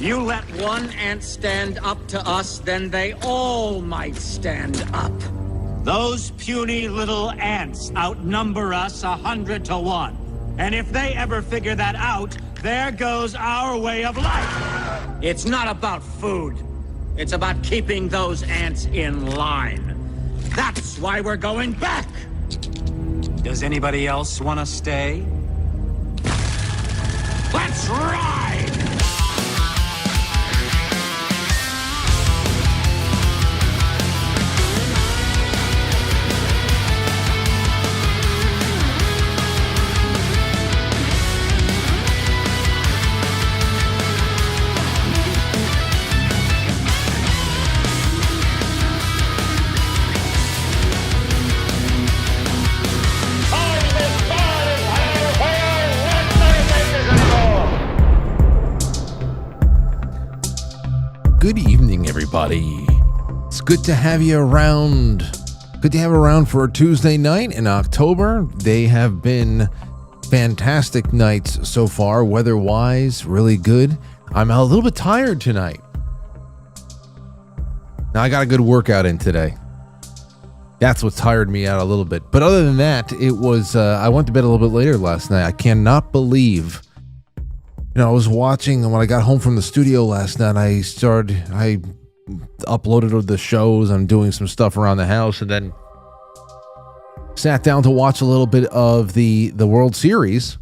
You let one ant stand up to us, then they all might stand up. Those puny little ants outnumber us 100 to 1. And if they ever figure that out, there goes our way of life. It's not about food. It's about keeping those ants in line. That's why we're going back. Does anybody else want to stay? Let's ride! Good evening, everybody. It's good to have you around. Good to have you around for a Tuesday night in October. They have been fantastic nights so far, weather-wise, really good. I'm a little bit tired tonight. Now, I got a good workout in today. That's what tired me out a little bit. But other than that, it was, I went to bed a little bit later last night. I cannot believe... I was watching, and when I got home from the studio last night, I uploaded the shows. I'm doing some stuff around the house, and then sat down to watch a little bit of the World Series.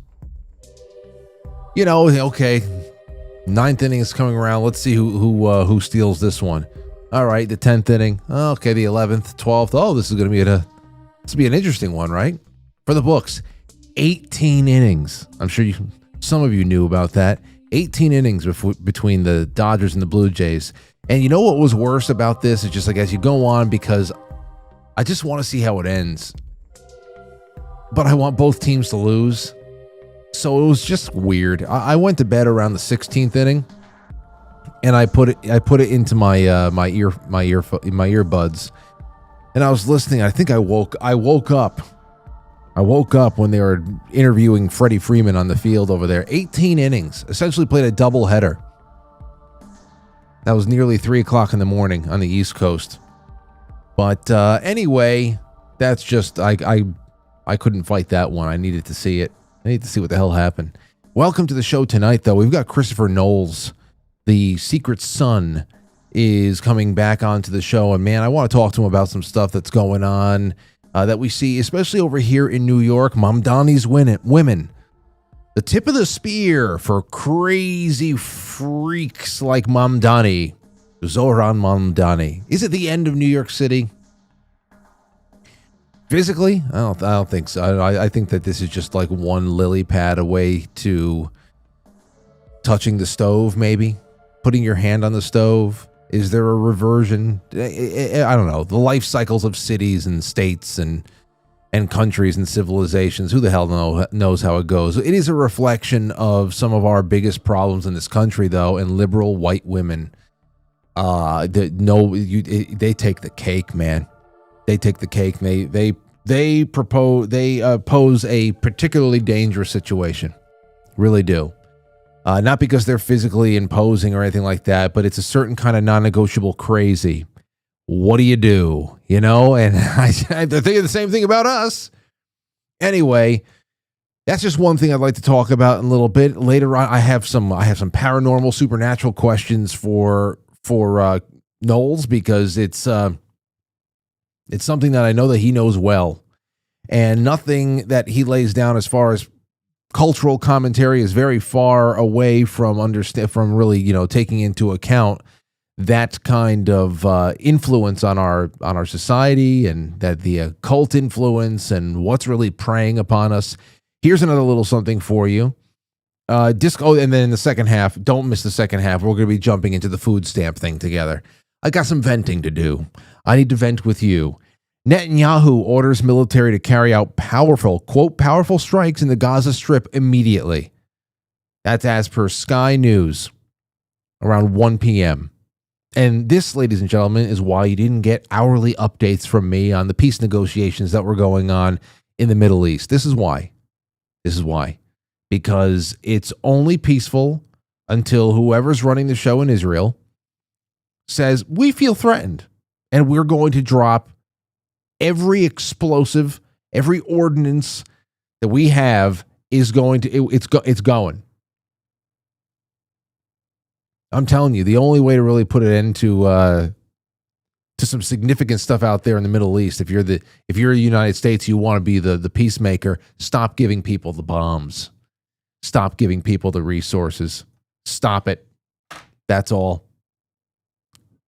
Okay, ninth inning is coming around. Let's see who steals this one. All right, the 10th inning. Okay, the 11th, 12th. Oh, this is going to be an interesting one, right? For the books, 18 innings. I'm sure some of you knew about that. 18 innings between the Dodgers and the Blue Jays. And you know what was worse about this? It's just like as you go on, because I just want to see how it ends. But I want both teams to lose. So it was just weird. I went to bed around the 16th inning, and I put it into my earbuds, and I was listening. I think I woke up. I woke up when they were interviewing Freddie Freeman on the field over there. 18 innings, essentially played a doubleheader. That was nearly 3 o'clock in the morning on the East Coast. But anyway, that's just, I couldn't fight that one. I needed to see it. I need to see what the hell happened. Welcome to the show tonight, though. We've got Christopher Knowles, the Secret Son, is coming back onto the show. And man, I want to talk to him about some stuff that's going on. That we see, especially over here in New York, Mamdani's women. The tip of the spear for crazy freaks like Mamdani, Zohran Mamdani. Is it the end of New York City? Physically? I don't think so. I think that this is just like one lily pad away to touching the stove, maybe. Putting your hand on the stove. Is there a reversion? I don't know. The life cycles of cities and states and countries and civilizations. Who the hell knows how it goes? It is a reflection of some of our biggest problems in this country, though, and liberal white women. They take the cake, man. They take the cake. They pose a particularly dangerous situation. Really do. Not because they're physically imposing or anything like that, but it's a certain kind of non-negotiable crazy. What do you do? And I think the same thing about us. Anyway, that's just one thing I'd like to talk about in a little bit. Later on, I have some paranormal, supernatural questions for Knowles, because it's something that I know that he knows well, and nothing that he lays down as far as cultural commentary is very far away from really, taking into account that kind of influence on our society, and that the occult influence and what's really preying upon us. Here's another little something for you. And then in the second half, don't miss the second half. We're going to be jumping into the food stamp thing together. I got some venting to do. I need to vent with you. Netanyahu orders military to carry out powerful strikes in the Gaza Strip immediately. That's as per Sky News around 1 p.m. And this, ladies and gentlemen, is why you didn't get hourly updates from me on the peace negotiations that were going on in the Middle East. This is why. Because it's only peaceful until whoever's running the show in Israel says, we feel threatened and we're going to drop every explosive, every ordinance that we have is going to, it's going. I'm telling you, the only way to really put an end to some significant stuff out there in the Middle East, if you're the United States, you want to be the peacemaker, stop giving people the bombs. Stop giving people the resources. Stop it. That's all.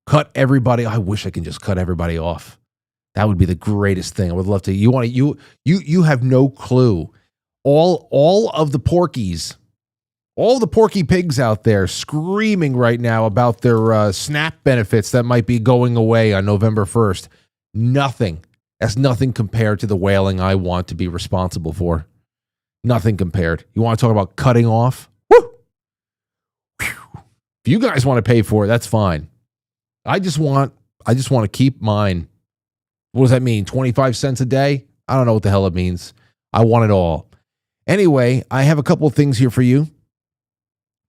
Cut everybody. I wish I could just cut everybody off. That would be the greatest thing. I would love to. You have no clue. All of the porkies, all the porky pigs out there screaming right now about their SNAP benefits that might be going away on November 1st. Nothing. That's nothing compared to the whaling I want to be responsible for. Nothing compared. You want to talk about cutting off? Woo! Whew. If you guys want to pay for it, that's fine. I just want to keep mine. What does that mean? 25 cents a day? I don't know what the hell it means. I want it all. Anyway, I have a couple of things here for you.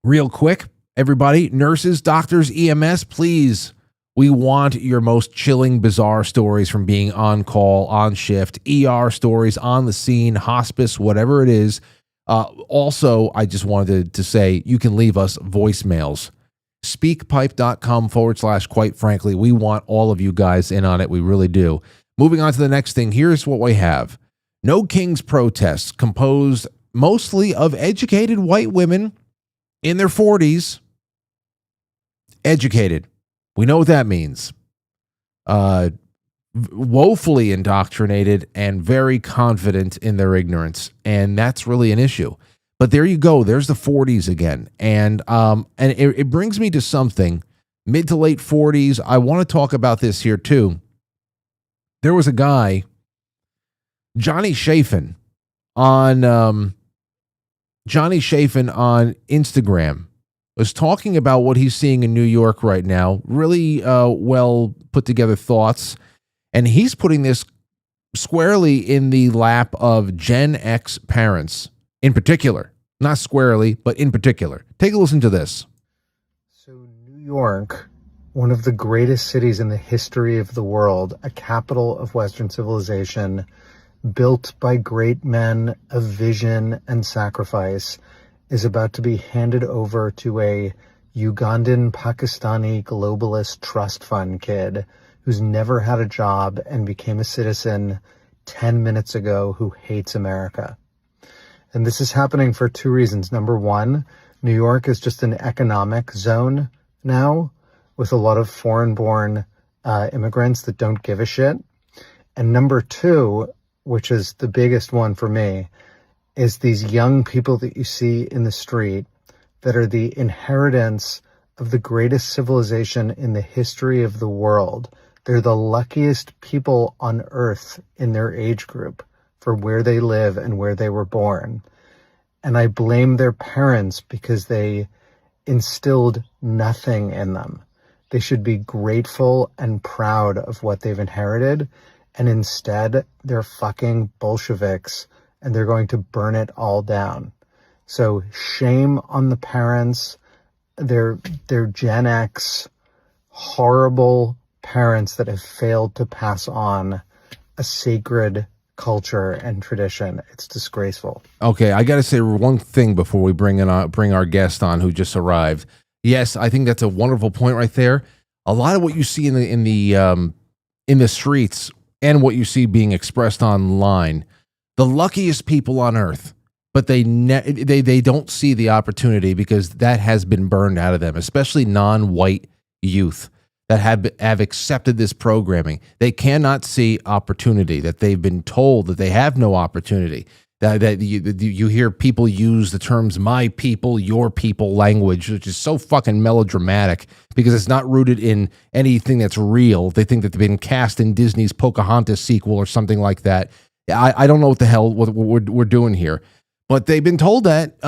Real quick, everybody, nurses, doctors, EMS, please. We want your most chilling, bizarre stories from being on call, on shift, ER stories, on the scene, hospice, whatever it is. Also, I just wanted to say you can leave us voicemails. Speakpipe.com/quite frankly. We want all of you guys in on it. We really do. Moving on to the next thing. Here's what we have. No Kings protests composed mostly of educated white women in their 40s. Educated. We know what that means. Woefully indoctrinated and very confident in their ignorance. And that's really an issue. But there you go. There's the 40s again. And it brings me to something. Mid to late 40s. I want to talk about this here too. There was a guy, Johnny Chafin, on Instagram, was talking about what he's seeing in New York right now. Really well put together thoughts. And he's putting this squarely in the lap of Gen X parents. In particular, not squarely, but in particular. Take a listen to this. So New York, one of the greatest cities in the history of the world, a capital of Western civilization, built by great men of vision and sacrifice, is about to be handed over to a Ugandan, Pakistani globalist trust fund kid who's never had a job and became a citizen 10 minutes ago who hates America. And this is happening for two reasons. Number one, New York is just an economic zone now with a lot of foreign-born immigrants that don't give a shit. And number two, which is the biggest one for me, is these young people that you see in the street that are the inheritance of the greatest civilization in the history of the world. They're the luckiest people on earth in their age group for where they live and where they were born. And I blame their parents because they instilled nothing in them. They should be grateful and proud of what they've inherited. And instead, they're fucking Bolsheviks and they're going to burn it all down. So shame on the parents. They're Gen X, horrible parents that have failed to pass on a sacred culture and tradition. It's disgraceful. Okay, I got to say one thing before we bring our guest on who just arrived. Yes, I think that's a wonderful point right there. A lot of what you see in the streets and what you see being expressed online, the luckiest people on earth, but they don't see the opportunity because that has been burned out of them, especially non-white youth that have accepted this programming. They cannot see opportunity, that they've been told that they have no opportunity. That you hear people use the terms "my people," "your people" language, which is so fucking melodramatic because it's not rooted in anything that's real. They think that they've been cast in Disney's Pocahontas sequel or something like that. I don't know what the hell what we're doing here, but they've been told that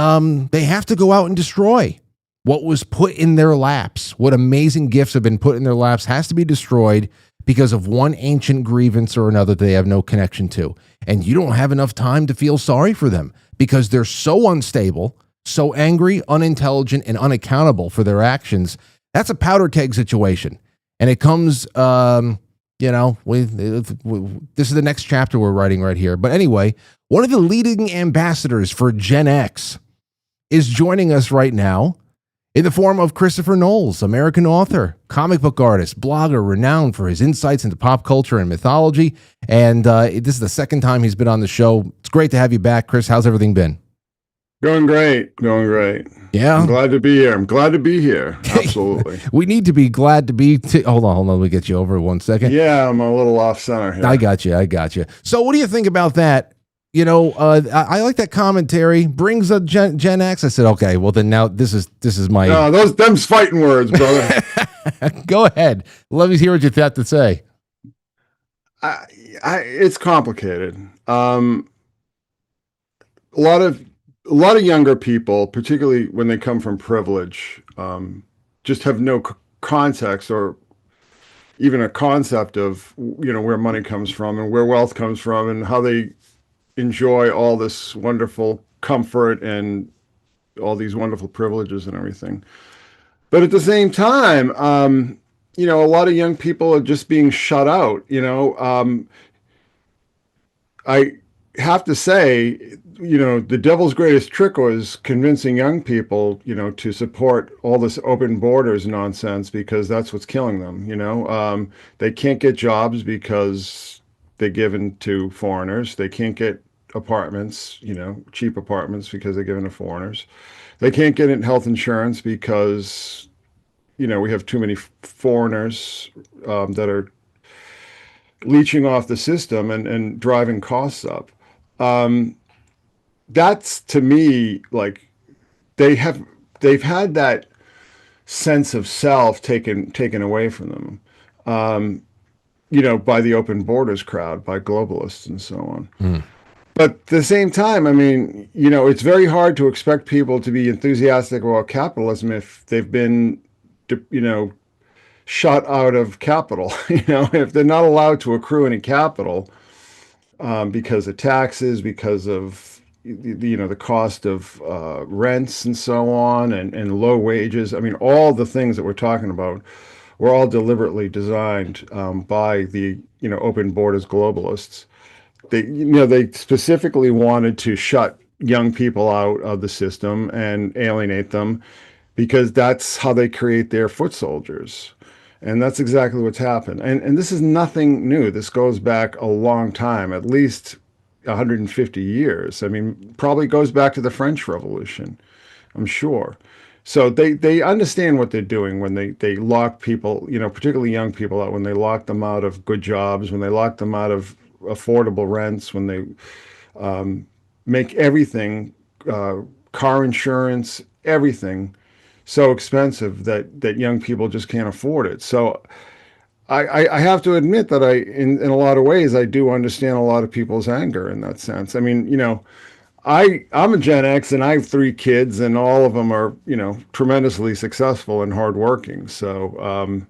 they have to go out and destroy what was put in their laps. What amazing gifts have been put in their laps has to be destroyed because of one ancient grievance or another they have no connection to. And you don't have enough time to feel sorry for them because they're so unstable, so angry, unintelligent, and unaccountable for their actions. That's a powder keg situation. And it comes, this is the next chapter we're writing right here. But anyway, one of the leading ambassadors for Gen X is joining us right now in the form of Christopher Knowles, American author, comic book artist, blogger, renowned for his insights into pop culture and mythology. And this is the second time he's been on the show. It's great to have you back, Chris. How's everything been? Going great. Yeah. I'm glad to be here. Absolutely. We need to be glad to be. Hold on. Let me get you over 1 second. Yeah, I'm a little off center here. I got you. So what do you think about that? I like that commentary. Brings a Gen X. I said, okay, well then now this is my. No, them's fighting words, brother. Go ahead. Let me hear what you have to say. It's complicated. A lot of younger people, particularly when they come from privilege, just have no context or even a concept of where money comes from and where wealth comes from and how they enjoy all this wonderful comfort and all these wonderful privileges and everything. But at the same time, a lot of young people are just being shut out. I have to say, the devil's greatest trick was convincing young people, to support all this open borders nonsense, because that's what's killing them. They can't get jobs because they're given to foreigners. They can't get apartments, cheap apartments, because they're given to foreigners. They can't get health insurance because, we have too many foreigners that are leeching off the system and driving costs up. That's, to me, like they've had that sense of self taken away from them. By the open borders crowd, by globalists and so on. But at the same time, it's very hard to expect people to be enthusiastic about capitalism if they've been, shut out of capital. If they're not allowed to accrue any capital because of taxes, because of the cost of rents and so on, and low wages. All the things that we're talking about were all deliberately designed by the open borders globalists. They specifically wanted to shut young people out of the system and alienate them, because that's how they create their foot soldiers. And that's exactly what's happened. And this is nothing new. This goes back a long time, at least 150 years. Probably goes back to the French Revolution, I'm sure. So they understand what they're doing when they lock people, particularly young people out, when they lock them out of good jobs, when they lock them out of affordable rents, when they make everything, car insurance, everything, so expensive that young people just can't afford it. So I have to admit that in a lot of ways, I do understand a lot of people's anger in that sense. I'm a Gen X and I have 3 kids, and all of them are, tremendously successful and hardworking. So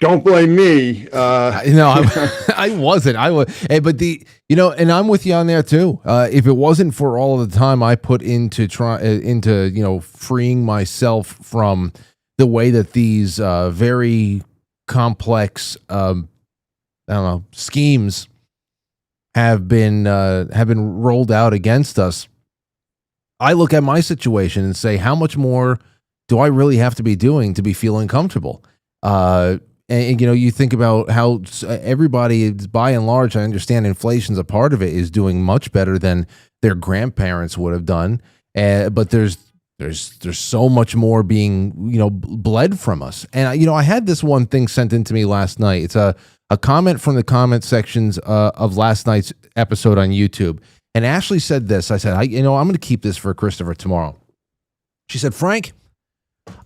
don't blame me. I wasn't. But and I'm with you on there too. If it wasn't for all of the time I put into freeing myself from the way that these very complex, schemes have been rolled out against us, I look at my situation and say, how much more do I really have to be doing to be feeling comfortable? And you think about how everybody, by and large, I understand inflation's a part of it, is doing much better than their grandparents would have done. But there's so much more being, bled from us. And I had this one thing sent in to me last night. It's a comment from the comment sections of last night's episode on YouTube. And Ashley said this. I said, I'm going to keep this for Christopher tomorrow. She said, Frank,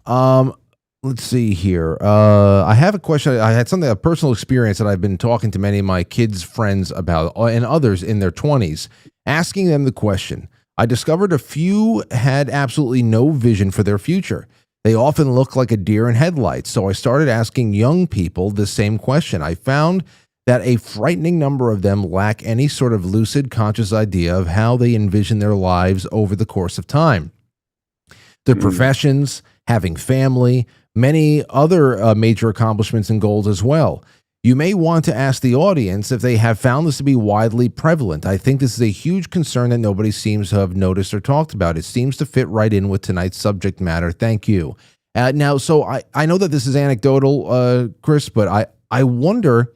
let's see here. I have a question. I had a personal experience that I've been talking to many of my kids' friends about, and others in their 20s, asking them the question. I discovered a few had absolutely no vision for their future. They often look like a deer in headlights. So I started asking young people the same question. I found that a frightening number of them lack any sort of lucid, conscious idea of how they envision their lives over the course of time. their professions, having family, many other major accomplishments and goals as well. You may want to ask the audience if they have found this to be widely prevalent. I think this is a huge concern that nobody seems to have noticed or talked about. It seems to fit right in with tonight's subject matter. Thank you. Now, so I know that this is anecdotal, Chris, but I wonder,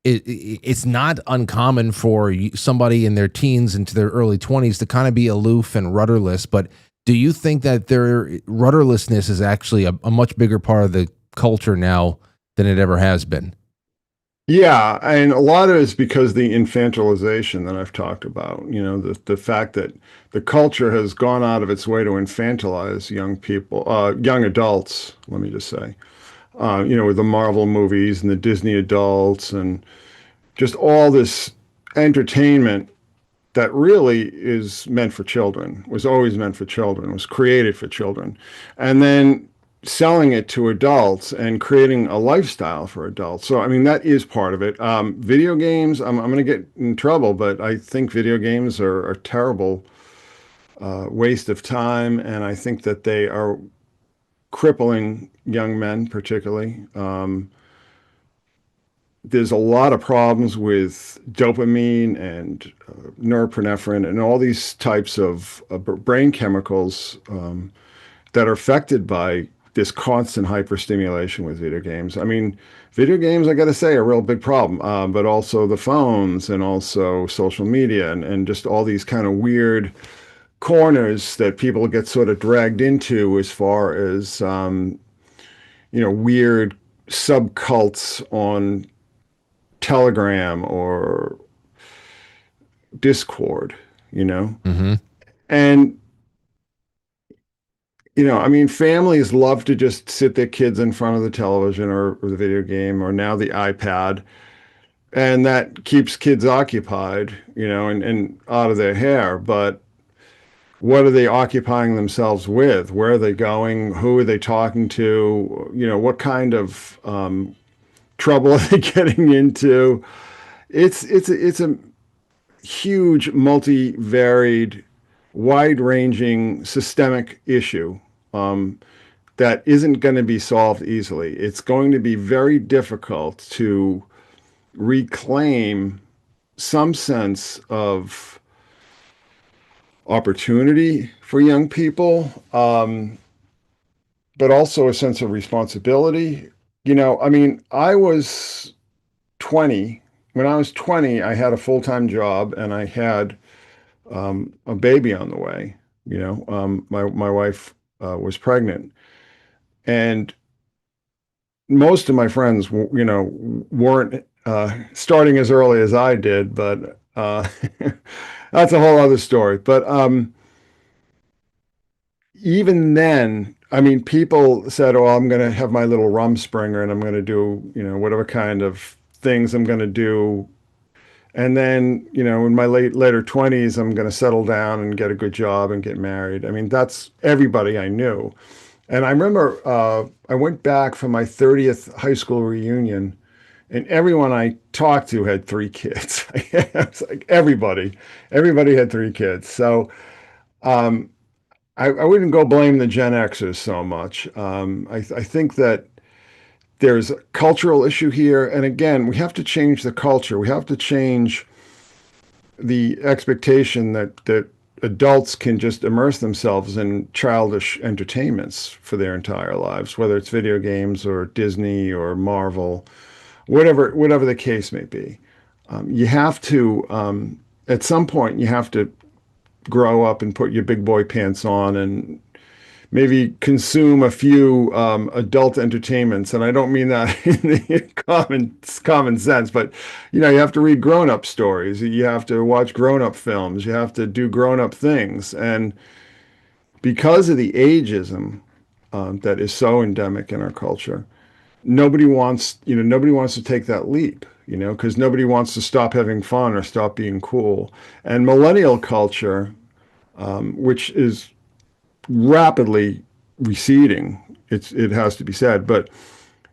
it's not uncommon for somebody in their teens into their early 20s to kind of be aloof and rudderless. But do you think that their rudderlessness is actually a much bigger part of the culture now than it ever has been? Yeah, and a lot of it is because the infantilization that I've talked about, the fact that the culture has gone out of its way to infantilize young people, young adults, let me just say, with the Marvel movies and the Disney adults and just all this entertainment that really is meant for children, was always meant for children, was created for children. And then selling it to adults and creating a lifestyle for adults. So, I mean, that is part of it. Video games, I'm going to get in trouble, but I think video games are a terrible waste of time. And I think that they are crippling young men, particularly. There's a lot of problems with dopamine and norepinephrine and all these types of brain chemicals that are affected by this constant hyperstimulation with video games. I mean, video games, I got to say, are a real big problem, but also the phones and also social media and just all these kind of weird corners that people get sort of dragged into as far as, weird subcults on Telegram or Discord, Mm-hmm. And I mean, families love to just sit their kids in front of the television or the video game or now the iPad. And that keeps kids occupied, and out of their hair. But what are they occupying themselves with? Where are they going? Who are they talking to? What kind of trouble are they getting into? It's a huge, multi-varied, wide-ranging, systemic issue that isn't going to be solved easily. It's going to be very difficult to reclaim some sense of opportunity for young people, but also a sense of responsibility. I mean, I was 20. When I was 20, I had a full-time job and I had a baby on the way. My wife was pregnant, and most of my friends, weren't starting as early as I did, but that's a whole other story. But even then, I mean, people said, "Oh, I'm going to have my little Rumspringer, and I'm going to do, whatever kind of things I'm going to do." And then, in my later 20s, I'm going to settle down and get a good job and get married. I mean, that's everybody I knew. And I remember I went back for my 30th high school reunion, and everyone I talked to had 3 kids. It's like everybody had 3 kids. So I wouldn't go blame the Gen Xers so much. I think that there's a cultural issue here. And again, we have to change the culture. We have to change the expectation that adults can just immerse themselves in childish entertainments for their entire lives, whether it's video games or Disney or Marvel, whatever the case may be. You have to, at some point, you have to grow up and put your big boy pants on and maybe consume a few adult entertainments. And I don't mean that in the common sense, but you have to read grown-up stories. You have to watch grown-up films. You have to do grown-up things. And because of the ageism that is so endemic in our culture, nobody wants to take that leap, because nobody wants to stop having fun or stop being cool. And millennial culture, which is rapidly receding, it has to be said, but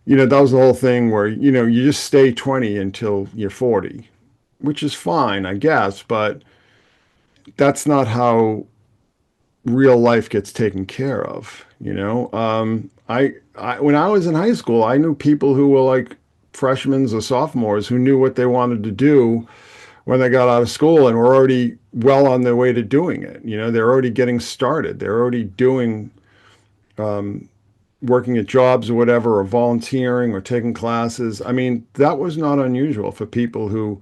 that was the whole thing where you just stay 20 until you're 40, which is fine, I guess, but that's not how real life gets taken care of, when I was in high school, I knew people who were like freshmen or sophomores who knew what they wanted to do when they got out of school and were already well on their way to doing it. They're already getting started. They're already doing working at jobs or whatever, or volunteering or taking classes. I mean, that was not unusual for people who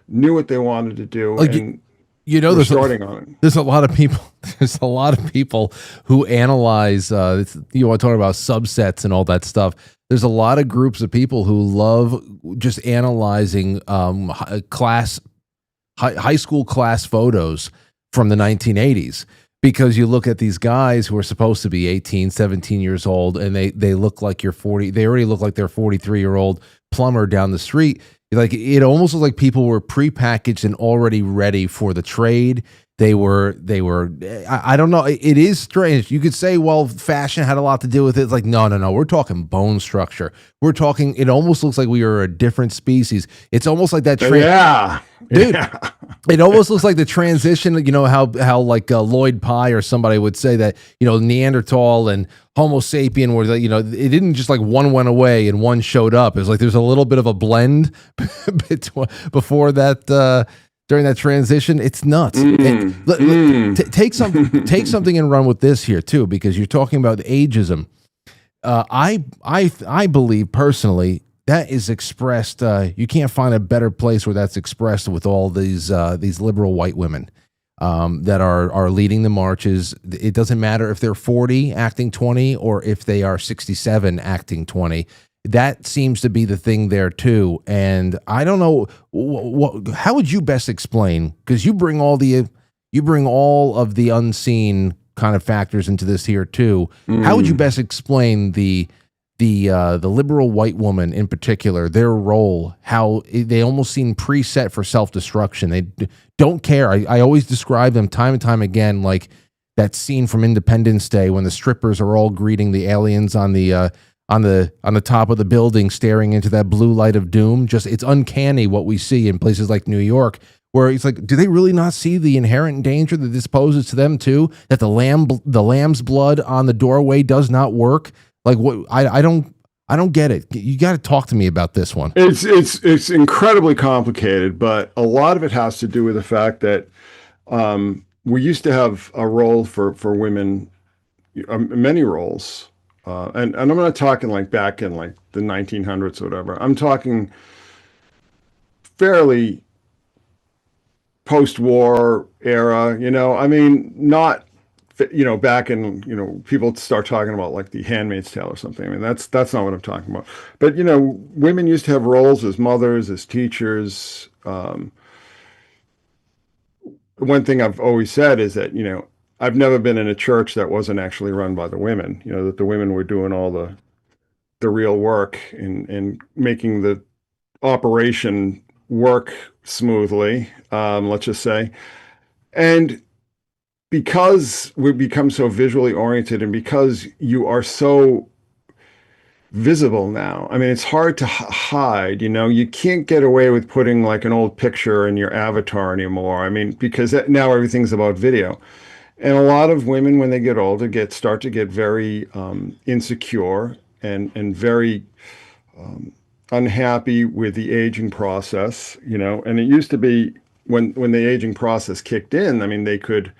knew what they wanted to do Like, and were there's starting on it. there's a lot of people. There's a lot of people who analyze. You want to talk about subsets and all that stuff. There's a lot of groups of people who love just analyzing high school class photos from the 1980s, because you look at these guys who are supposed to be 18, 17 years old, and they look like you're 40. They already look like they're 43-year-old plumber down the street. Like, it almost looks like people were prepackaged and already ready for the trade. They were, I don't know. It is strange. You could say, well, fashion had a lot to do with it. It's like, no. We're talking bone structure. We're talking, it almost looks like we are a different species. It's almost like that. Yeah. Dude, yeah. It almost looks like the transition, how like Lloyd Pye or somebody would say that, Neanderthal and Homo sapien were, it didn't just like one went away and one showed up. It was like there's a little bit of a blend before that, during that transition. It's nuts. Take something and run with this here too, because you're talking about ageism. I believe personally that is expressed. You can't find a better place where that's expressed with all these liberal white women that are leading the marches. It doesn't matter if they're 40 acting 20 or if they are 67 acting 20. That seems to be the thing there too. And I don't know how would you best explain, because you bring all of the unseen kind of factors into this here too. How would you best explain the liberal white woman in particular, their role, how they almost seem preset for self-destruction? They don't care. I always describe them time and time again like that scene from Independence Day when the strippers are all greeting the aliens on the top of the building, staring into that blue light of doom. Just, it's uncanny what we see in places like New York, where it's like, do they really not see the inherent danger that this poses to them too? That the lamb's blood on the doorway does not work. Like, what? I don't get it. You got to talk to me about this one. It's incredibly complicated, but a lot of it has to do with the fact that we used to have a role for women, many roles. And I'm not talking like back in like the 1900s or whatever. I'm talking fairly post-war era, I mean, not, back in, people start talking about like the Handmaid's Tale or something. I mean, that's not what I'm talking about. But, women used to have roles as mothers, as teachers. One thing I've always said is that, I've never been in a church that wasn't actually run by the women, that the women were doing all the real work in making the operation work smoothly, let's just say. And because we've become so visually oriented and because you are so visible now, I mean, it's hard to hide, you can't get away with putting like an old picture in your avatar anymore. I mean, because now everything's about video. And a lot of women, when they get older, start to get very insecure and very unhappy with the aging process, And it used to be when the aging process kicked in, I mean, they could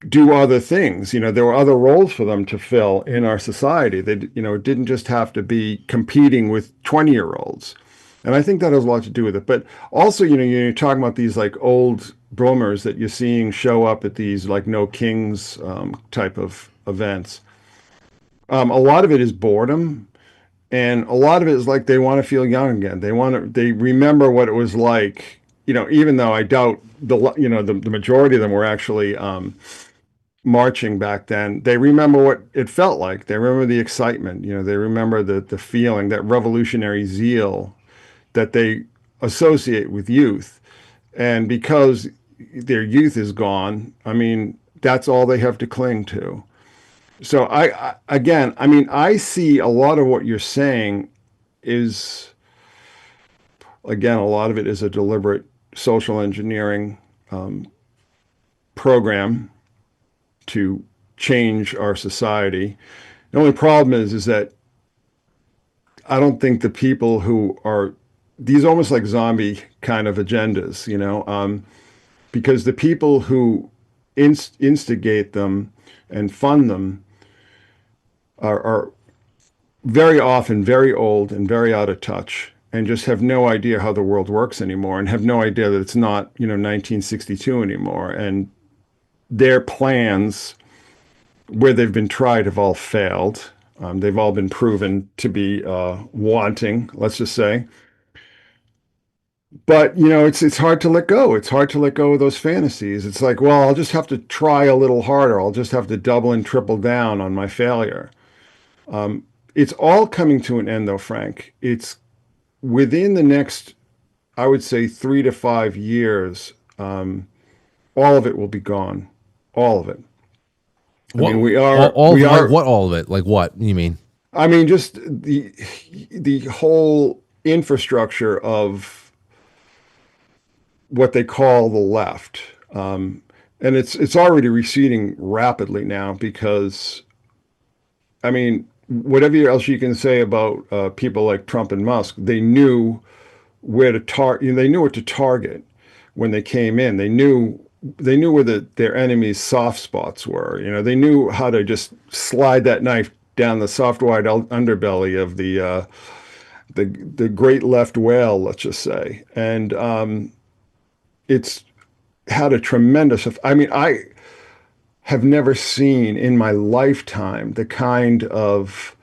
do other things. There were other roles for them to fill in our society. They, it didn't just have to be competing with 20-year-olds. And I think that has a lot to do with it. But also, you're talking about these like old boomers that you're seeing show up at these like No Kings type of events. A lot of it is boredom, and a lot of it is like they want to feel young again. They remember what it was like. Even though I doubt the majority of them were actually marching back then, they remember what it felt like. They remember the excitement. They remember the feeling, that revolutionary zeal that they associate with youth. And because their youth is gone, I mean, that's all they have to cling to. So I see a lot of what you're saying is, again, a lot of it is a deliberate social engineering program to change our society. The only problem is that I don't think the people who are these almost like zombie kind of agendas, because the people who instigate them and fund them are very often very old and very out of touch and just have no idea how the world works anymore and have no idea that it's not, 1962 anymore. And their plans, where they've been tried, have all failed. They've all been proven to be wanting, let's just say. But it's hard to let go. It's hard to let go of those fantasies. It's like, well, I'll just have to try a little harder. I'll just have to double and triple down on my failure. It's all coming to an end, though, Frank. It's within the next, I would say, 3 to 5 years. All of it will be gone. All of it. What, I mean, like what? All of it? Like what you mean? I mean, just the whole infrastructure of what they call the left, and it's already receding rapidly now because, I mean, whatever else you can say about people like Trump and Musk, they knew where to target. They knew what to target when they came in. They knew where their enemies' soft spots were. They knew how to just slide that knife down the soft, wide underbelly of the great left whale, let's just say. And it's had a tremendous. I mean, I have never seen in my lifetime the kind of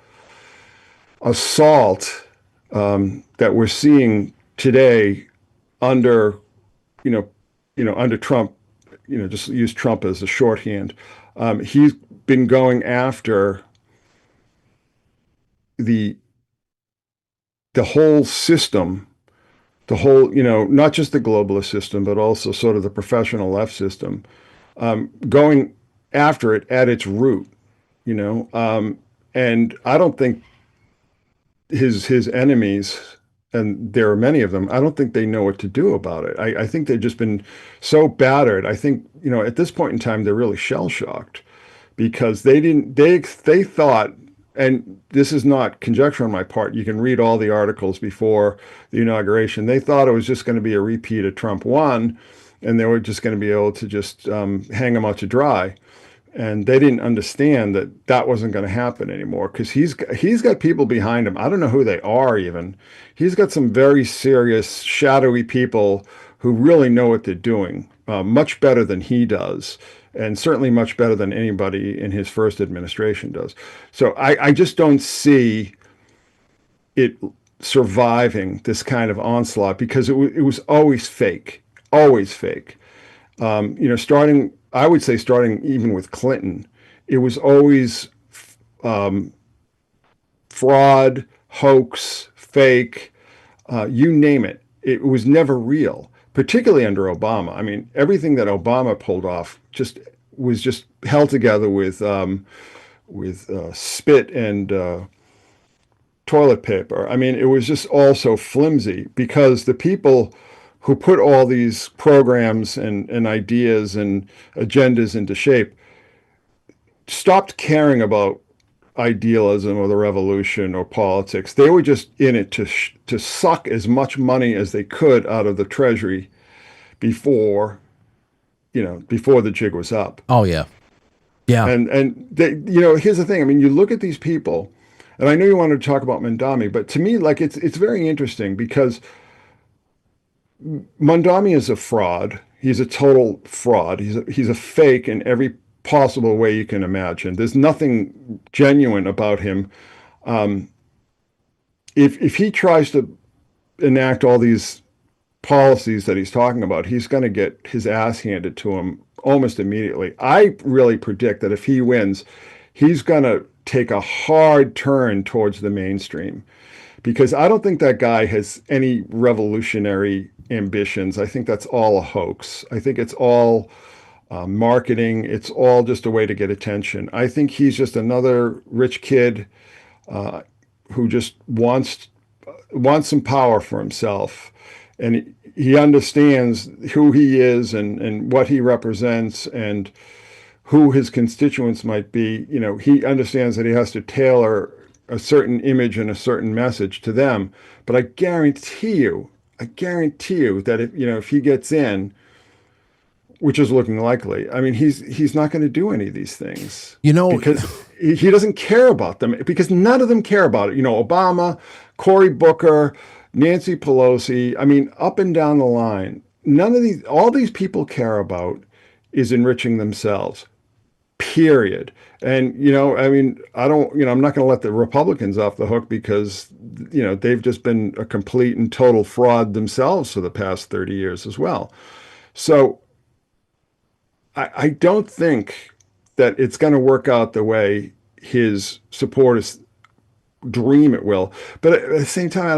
assault that we're seeing today under, under Trump. Just use Trump as a shorthand. He's been going after the whole system, not just the globalist system, but also sort of the professional left system, going after it at its root, and I don't think his enemies, and there are many of them, I don't think they know what to do about it. I think they've just been so battered. I think, at this point in time, they're really shell-shocked because they thought, and this is not conjecture on my part, you can read all the articles before the inauguration, they thought it was just going to be a repeat of Trump 1, and they were just going to be able to just hang him out to dry. And they didn't understand that that wasn't going to happen anymore because he's got people behind him. I don't know who they are even. He's got some very serious, shadowy people who really know what they're doing, much better than he does, and certainly much better than anybody in his first administration does. So I just don't see it surviving this kind of onslaught because it was always fake, always fake. I would say starting even with Clinton, it was always fraud, hoax, fake, you name it. It was never real, particularly under Obama. I mean, everything that Obama pulled off was just held together with spit and toilet paper. I mean, it was just all so flimsy because the people who put all these programs and ideas and agendas into shape stopped caring about idealism or the revolution or politics. They were just in it to suck as much money as they could out of the treasury before the jig was up. Oh yeah. Yeah. And they, here's the thing. I mean, you look at these people, and I know you wanted to talk about Mamdani, but to me, like it's very interesting because Mamdani is a fraud. He's a total fraud. He's a fake in every possible way you can imagine. There's nothing genuine about him. If he tries to enact all these policies that he's talking about, he's going to get his ass handed to him almost immediately. I really predict that if he wins, he's going to take a hard turn towards the mainstream because I don't think that guy has any revolutionary ambitions. I think that's all a hoax. I think it's all marketing. It's all just a way to get attention. I think he's just another rich kid who just wants some power for himself. and he understands who he is and what he represents and who his constituents might be. You know, he understands that he has to tailor a certain image and a certain message to them. But I guarantee you that if he gets in, which is looking likely, I mean, he's not going to do any of these things, because he doesn't care about them, because none of them care about it. You know, Obama, Cory Booker, Nancy Pelosi, I mean, up and down the line, all these people care about is enriching themselves, period. And, I mean, I'm not going to let the Republicans off the hook, because, they've just been a complete and total fraud themselves for the past 30 years as well. So I don't think that it's going to work out the way his supporters dream it will. But at the same time, I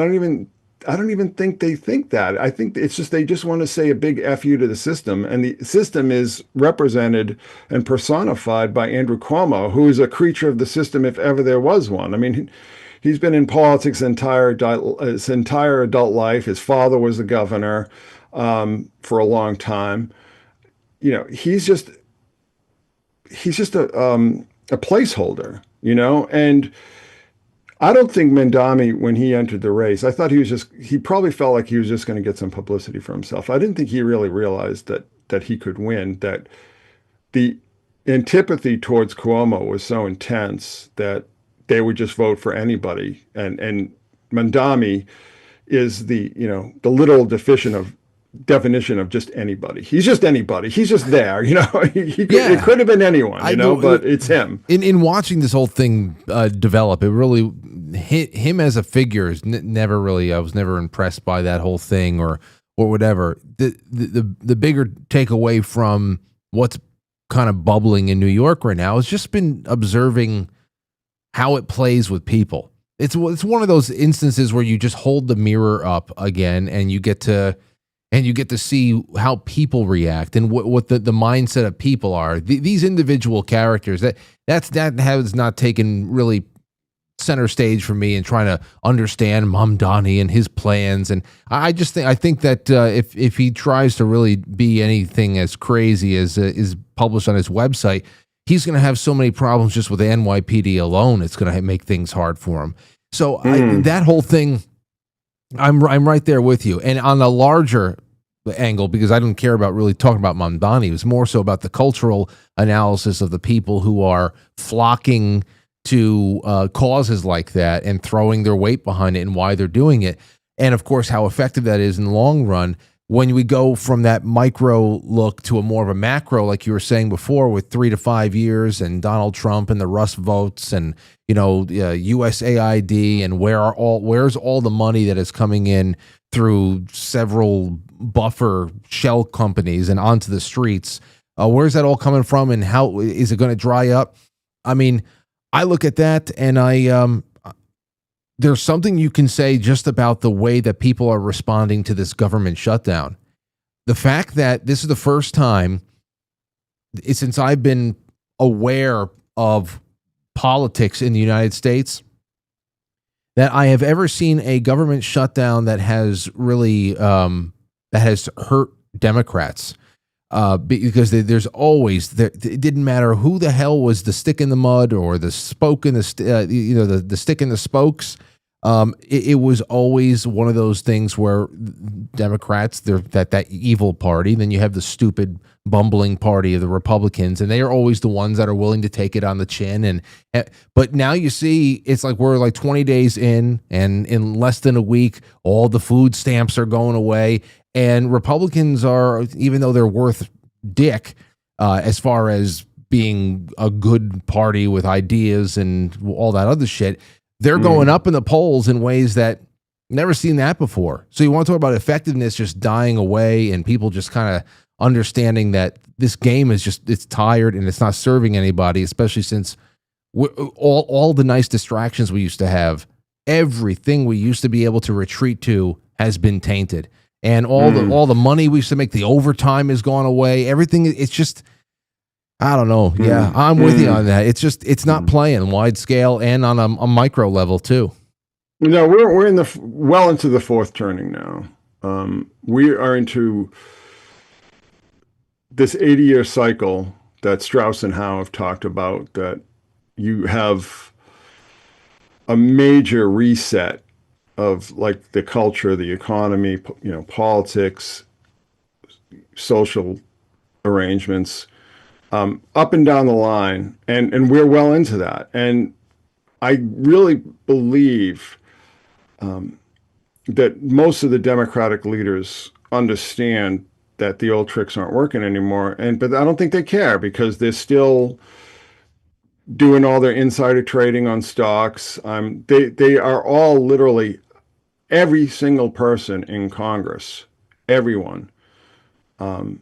don't even think they think that. I think it's just they just want to say a big F you to the system. And the system is represented and personified by Andrew Cuomo, who is a creature of the system if ever there was one. I mean, he's been in politics his entire adult life. His father was the governor for a long time. He's just a placeholder, and I don't think Mamdani, when he entered the race, I thought he probably felt like he was just going to get some publicity for himself. I didn't think he really realized that he could win, that the antipathy towards Cuomo was so intense that they would just vote for anybody. And Mamdani is the literal definition of just anybody. He's just anybody. He's just there, it could have been anyone, but it's him. In watching this whole thing develop, it really hit him as a figure is never really, I was never impressed by that whole thing or whatever. The bigger takeaway from what's kind of bubbling in New York right now has just been observing how it plays with people. It's one of those instances where you just hold the mirror up again and you get to see how people react and what the mindset of people are. These individual characters, that has not taken really center stage for me in trying to understand Mamdani and his plans. And I think that if he tries to really be anything as crazy as is published on his website, he's going to have so many problems just with the NYPD alone. It's going to make things hard for him. So that whole thing, I'm right there with you. And on a larger angle, because I don't care about really talking about Mamdani, it was more so about the cultural analysis of the people who are flocking to causes like that and throwing their weight behind it and why they're doing it. And of course, how effective that is in the long run. When we go from that micro look to a more of a macro, like you were saying before, with 3 to 5 years and Donald Trump and the Rust votes and USAID and where's all the money that is coming in through several buffer shell companies and onto the streets? Where's that all coming from, and how is it going to dry up? I mean, I look at that and there's something you can say just about the way that people are responding to this government shutdown. The fact that this is the first time since I've been aware of politics in the United States that I have ever seen a government shutdown that has really that has hurt Democrats. Because there's always it didn't matter who the hell was the stick in the mud or the spoke in the stick in the spokes. It was always one of those things where Democrats, they're that evil party. Then you have the stupid bumbling party of the Republicans, and they are always the ones that are willing to take it on the chin. But now you see, it's like we're like 20 days in, and in less than a week, all the food stamps are going away. And Republicans are, even though they're worth dick as far as being a good party with ideas and all that other shit, they're going up in the polls in ways that never seen that before. So you want to talk about effectiveness just dying away and people just kind of understanding that this game is just, it's tired and it's not serving anybody, especially since all the nice distractions we used to have, everything we used to be able to retreat to has been tainted. And all the money we used to make, the overtime has gone away. Everything, it's just, I don't know. Yeah, I'm with you on that. It's just, it's not playing wide scale and on a micro level too. No, we're in well into the fourth turning now. We are into this 80-year cycle that Strauss and Howe have talked about, that you have a major reset of like the culture, the economy, politics, social arrangements, up and down the line, and we're well into that. And I really believe that most of the Democratic leaders understand that the old tricks aren't working anymore, but I don't think they care, because they're still doing all their insider trading on stocks. They are all literally, every single person in Congress, everyone, but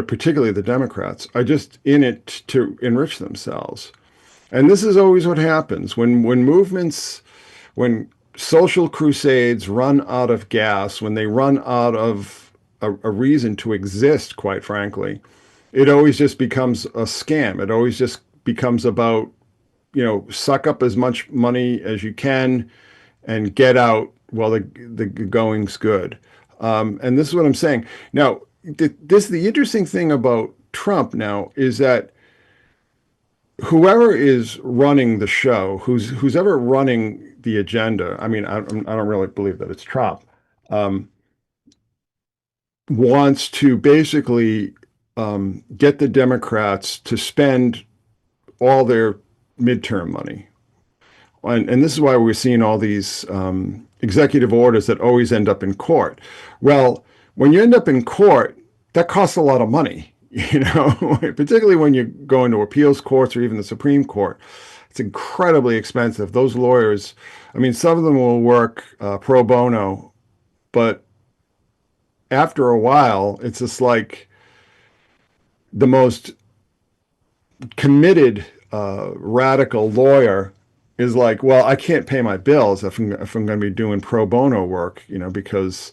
particularly the Democrats, are just in it to enrich themselves. And this is always what happens when movements, when social crusades run out of gas, when they run out of a reason to exist, quite frankly, it always just becomes a scam. It always just becomes about, suck up as much money as you can and get out while the going's good. And this is what I'm saying. Now, the interesting thing about Trump now is that whoever is running the show, who's ever running the agenda, I mean, I don't really believe that it's Trump, wants to basically get the Democrats to spend all their midterm money. And this is why we're seeing all these executive orders that always end up in court. Well, when you end up in court, that costs a lot of money, particularly when you go into appeals courts or even the Supreme Court. It's incredibly expensive. Those lawyers, I mean, some of them will work pro bono, but after a while, it's just like the most committed radical lawyer is like, well, I can't pay my bills if I'm going to be doing pro bono work, because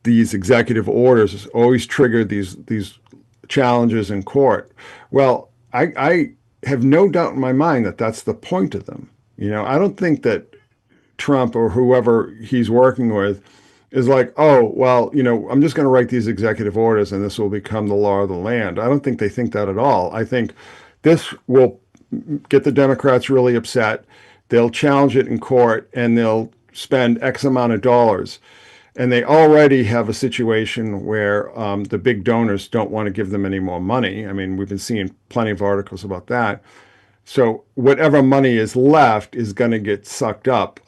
these executive orders always trigger these challenges in court. Well, I have no doubt in my mind that that's the point of them. I don't think that Trump or whoever he's working with is like, oh, well, I'm just going to write these executive orders and this will become the law of the land. I don't think they think that at all. I think this will get the Democrats really upset. They'll challenge it in court and they'll spend X amount of dollars. And they already have a situation where the big donors don't want to give them any more money. I mean, we've been seeing plenty of articles about that. So whatever money is left is going to get sucked up.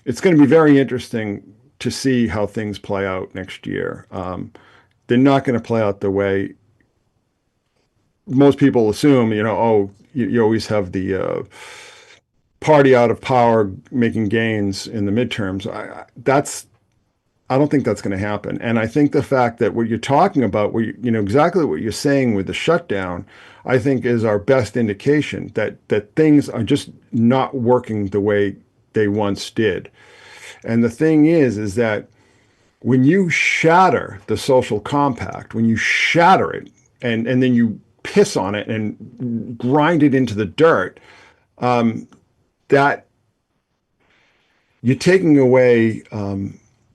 It's going to be very interesting to see how things play out next year. They're not going to play out the way most people assume, you always have the party out of power making gains in the midterms. I don't think that's going to happen. And I think the fact that what you're talking about, exactly what you're saying with the shutdown, I think is our best indication that things are just not working the way they once did. And the thing is that when you shatter the social compact, when you shatter it and then you piss on it and grind it into the dirt, that you're taking away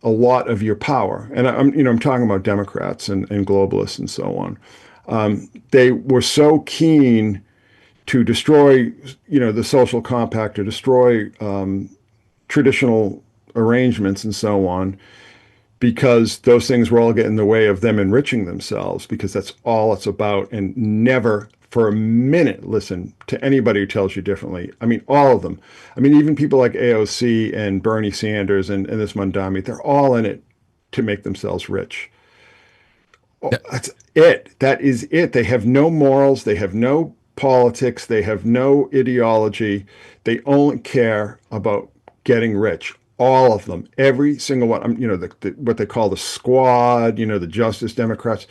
a lot of your power. And I'm talking about Democrats and globalists and so on. They were so keen to destroy, the social compact, to destroy traditional arrangements and so on, because those things were all getting in the way of them enriching themselves, because that's all it's about. And never for a minute listen to anybody who tells you differently. I mean, all of them. I mean, even people like AOC and Bernie Sanders and this Mamdani, they're all in it to make themselves rich. That's it. That is it. They have no morals. They have no politics. They have no ideology. They only care about getting rich. All of them, every single one. What they call the squad, the Justice Democrats,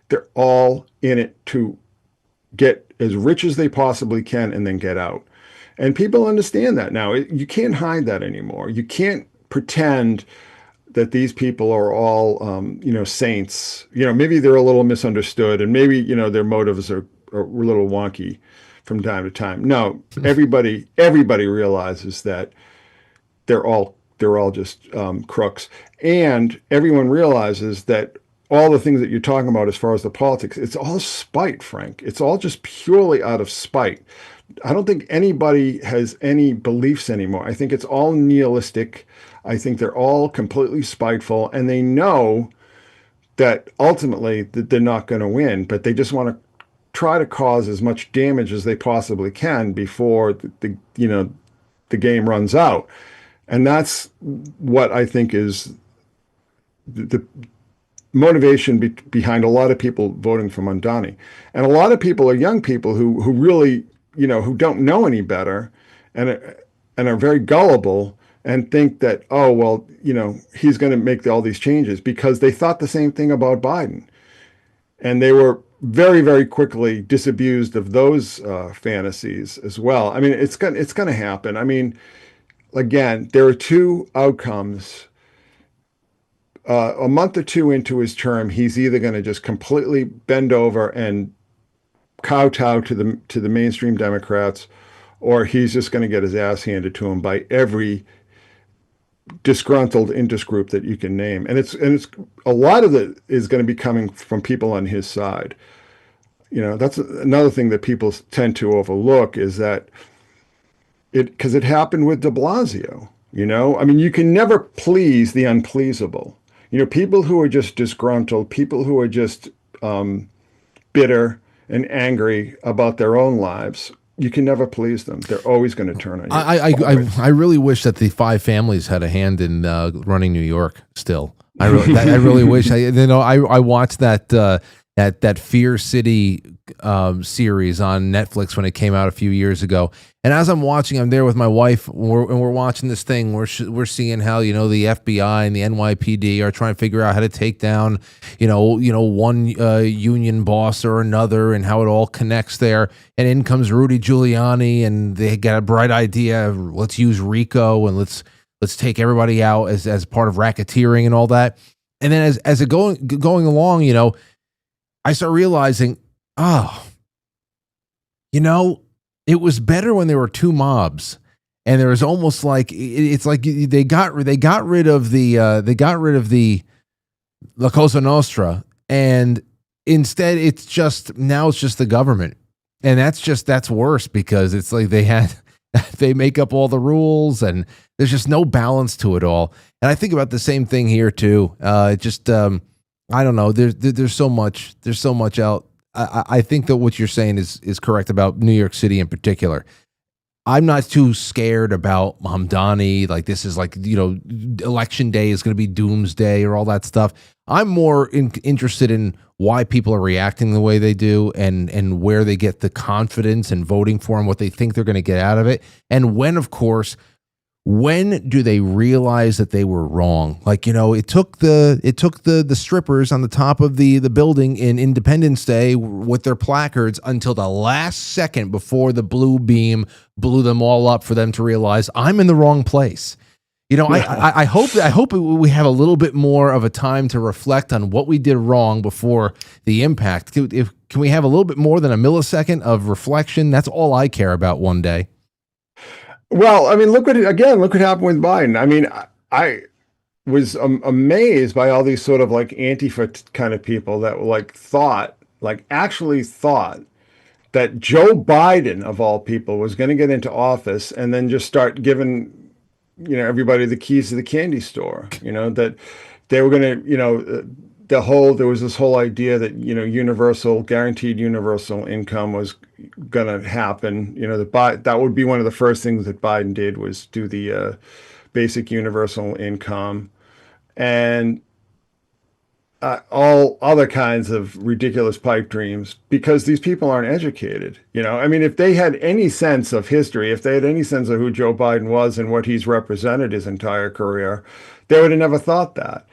they're all in it to get as rich as they possibly can and then get out. And people understand that now. You can't hide that anymore. You can't pretend that these people are all, saints. Maybe they're a little misunderstood and maybe, their motives are a little wonky from time to time. No, everybody realizes that they're all they're all just crooks. And everyone realizes that all the things that you're talking about as far as the politics, it's all spite, Frank. It's all just purely out of spite. I don't think anybody has any beliefs anymore. I think it's all nihilistic. I think they're all completely spiteful, and they know that ultimately that they're not going to win, but they just want to try to cause as much damage as they possibly can before the game runs out. And that's what I think is the motivation behind a lot of people voting for Mamdani. And a lot of people are young people who really, who don't know any better and and are very gullible and think that, oh, well, he's going to make all these changes because they thought the same thing about Biden. And they were very, very quickly disabused of those fantasies as well. I mean, it's going to happen. I mean, again, there are two outcomes. A month or two into his term, he's either going to just completely bend over and kowtow to the mainstream Democrats, or he's just going to get his ass handed to him by every disgruntled interest group that you can name. And it's a lot of it is going to be coming from people on his side. That's another thing that people tend to overlook is that because it happened with de Blasio. I mean, you can never please the unpleasable. People who are just disgruntled, people who are just bitter and angry about their own lives, you can never please them. They're always going to turn on you. I really wish that the five families had a hand in running New York still. I really wish. I watched that Fear City series on Netflix when it came out a few years ago. And as I'm watching, I'm there with my wife, and we're watching this thing. We're seeing how the FBI and the NYPD are trying to figure out how to take down one union boss or another, and how it all connects there. And in comes Rudy Giuliani, and they got a bright idea. Let's use RICO and let's take everybody out as part of racketeering and all that. And then as it going along, I start realizing, it was better when there were two mobs, and there was almost like it's like they got rid of the La Cosa Nostra, and instead it's just the government, and that's worse because it's like they make up all the rules, and there's just no balance to it all. And I think about the same thing here too. I don't know. There's so much out. I think that what you're saying is correct about New York City in particular. I'm not too scared about Mamdani. Like this is election day is going to be doomsday or all that stuff. I'm more interested in why people are reacting the way they do and where they get the confidence in voting for him, what they think they're going to get out of it. And when do they realize that they were wrong? Like, it took the strippers on the top of the building in Independence Day with their placards until the last second before the blue beam blew them all up for them to realize I'm in the wrong place. I hope we have a little bit more of a time to reflect on what we did wrong before the impact. Can we have a little bit more than a millisecond of reflection? That's all I care about one day. Well, I mean, look what happened with Biden. I mean, I was amazed by all these sort of like Antifa kind of people that actually thought that Joe Biden, of all people, was going to get into office and then just start giving, everybody the keys to the candy store, that they were going to, there was this whole idea that, guaranteed universal income was going to happen. That would be one of the first things that Biden did was do the basic universal income and all other kinds of ridiculous pipe dreams because these people aren't educated. I mean, if they had any sense of history, if they had any sense of who Joe Biden was and what he's represented his entire career, they would have never thought that.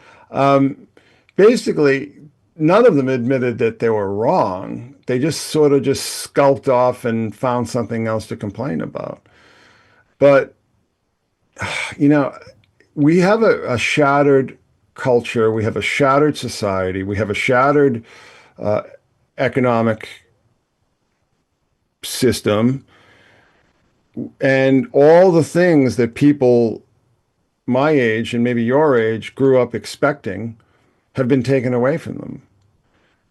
Basically, none of them admitted that they were wrong. They just sort of just skulked off and found something else to complain about. But, we have a shattered culture. We have a shattered society. We have a shattered economic system. And all the things that people my age and maybe your age grew up expecting have been taken away from them.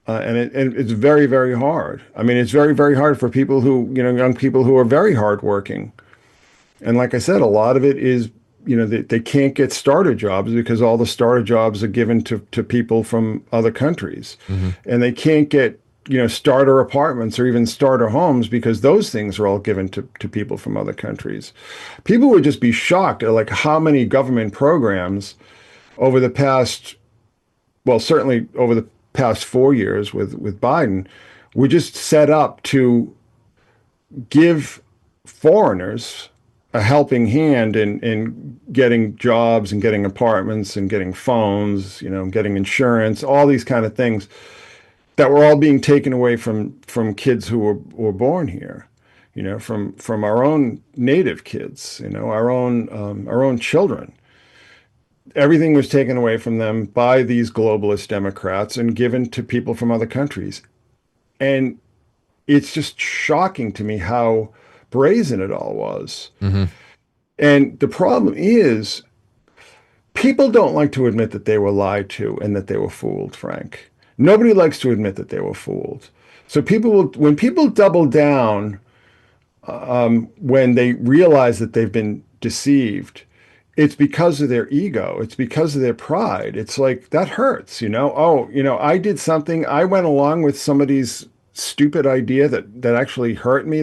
And it's very, very hard. I mean, it's very, very hard for people who, young people who are very hardworking. And like I said, a lot of it is, they can't get starter jobs because all the starter jobs are given to people from other countries. And they can't get, starter apartments or even starter homes because those things are all given to people from other countries. People would just be shocked at like how many government programs over the past, well, certainly over the past 4 years with Biden, were just set up to give foreigners a helping hand in getting jobs and getting apartments and getting phones, getting insurance, all these kind of things that were all being taken away from kids who were born here, from our own native kids, our own children. Everything was taken away from them by these globalist Democrats and given to people from other countries. And it's just shocking to me how brazen it all was. And the problem is, people don't like to admit that they were lied to and that they were fooled, Frank. Nobody likes to admit that they were fooled. So when people double down, when they realize that they've been deceived, it's because of their ego. It's because of their pride. It's like, that hurts, Oh, I did something. I went along with somebody's stupid idea that actually hurt me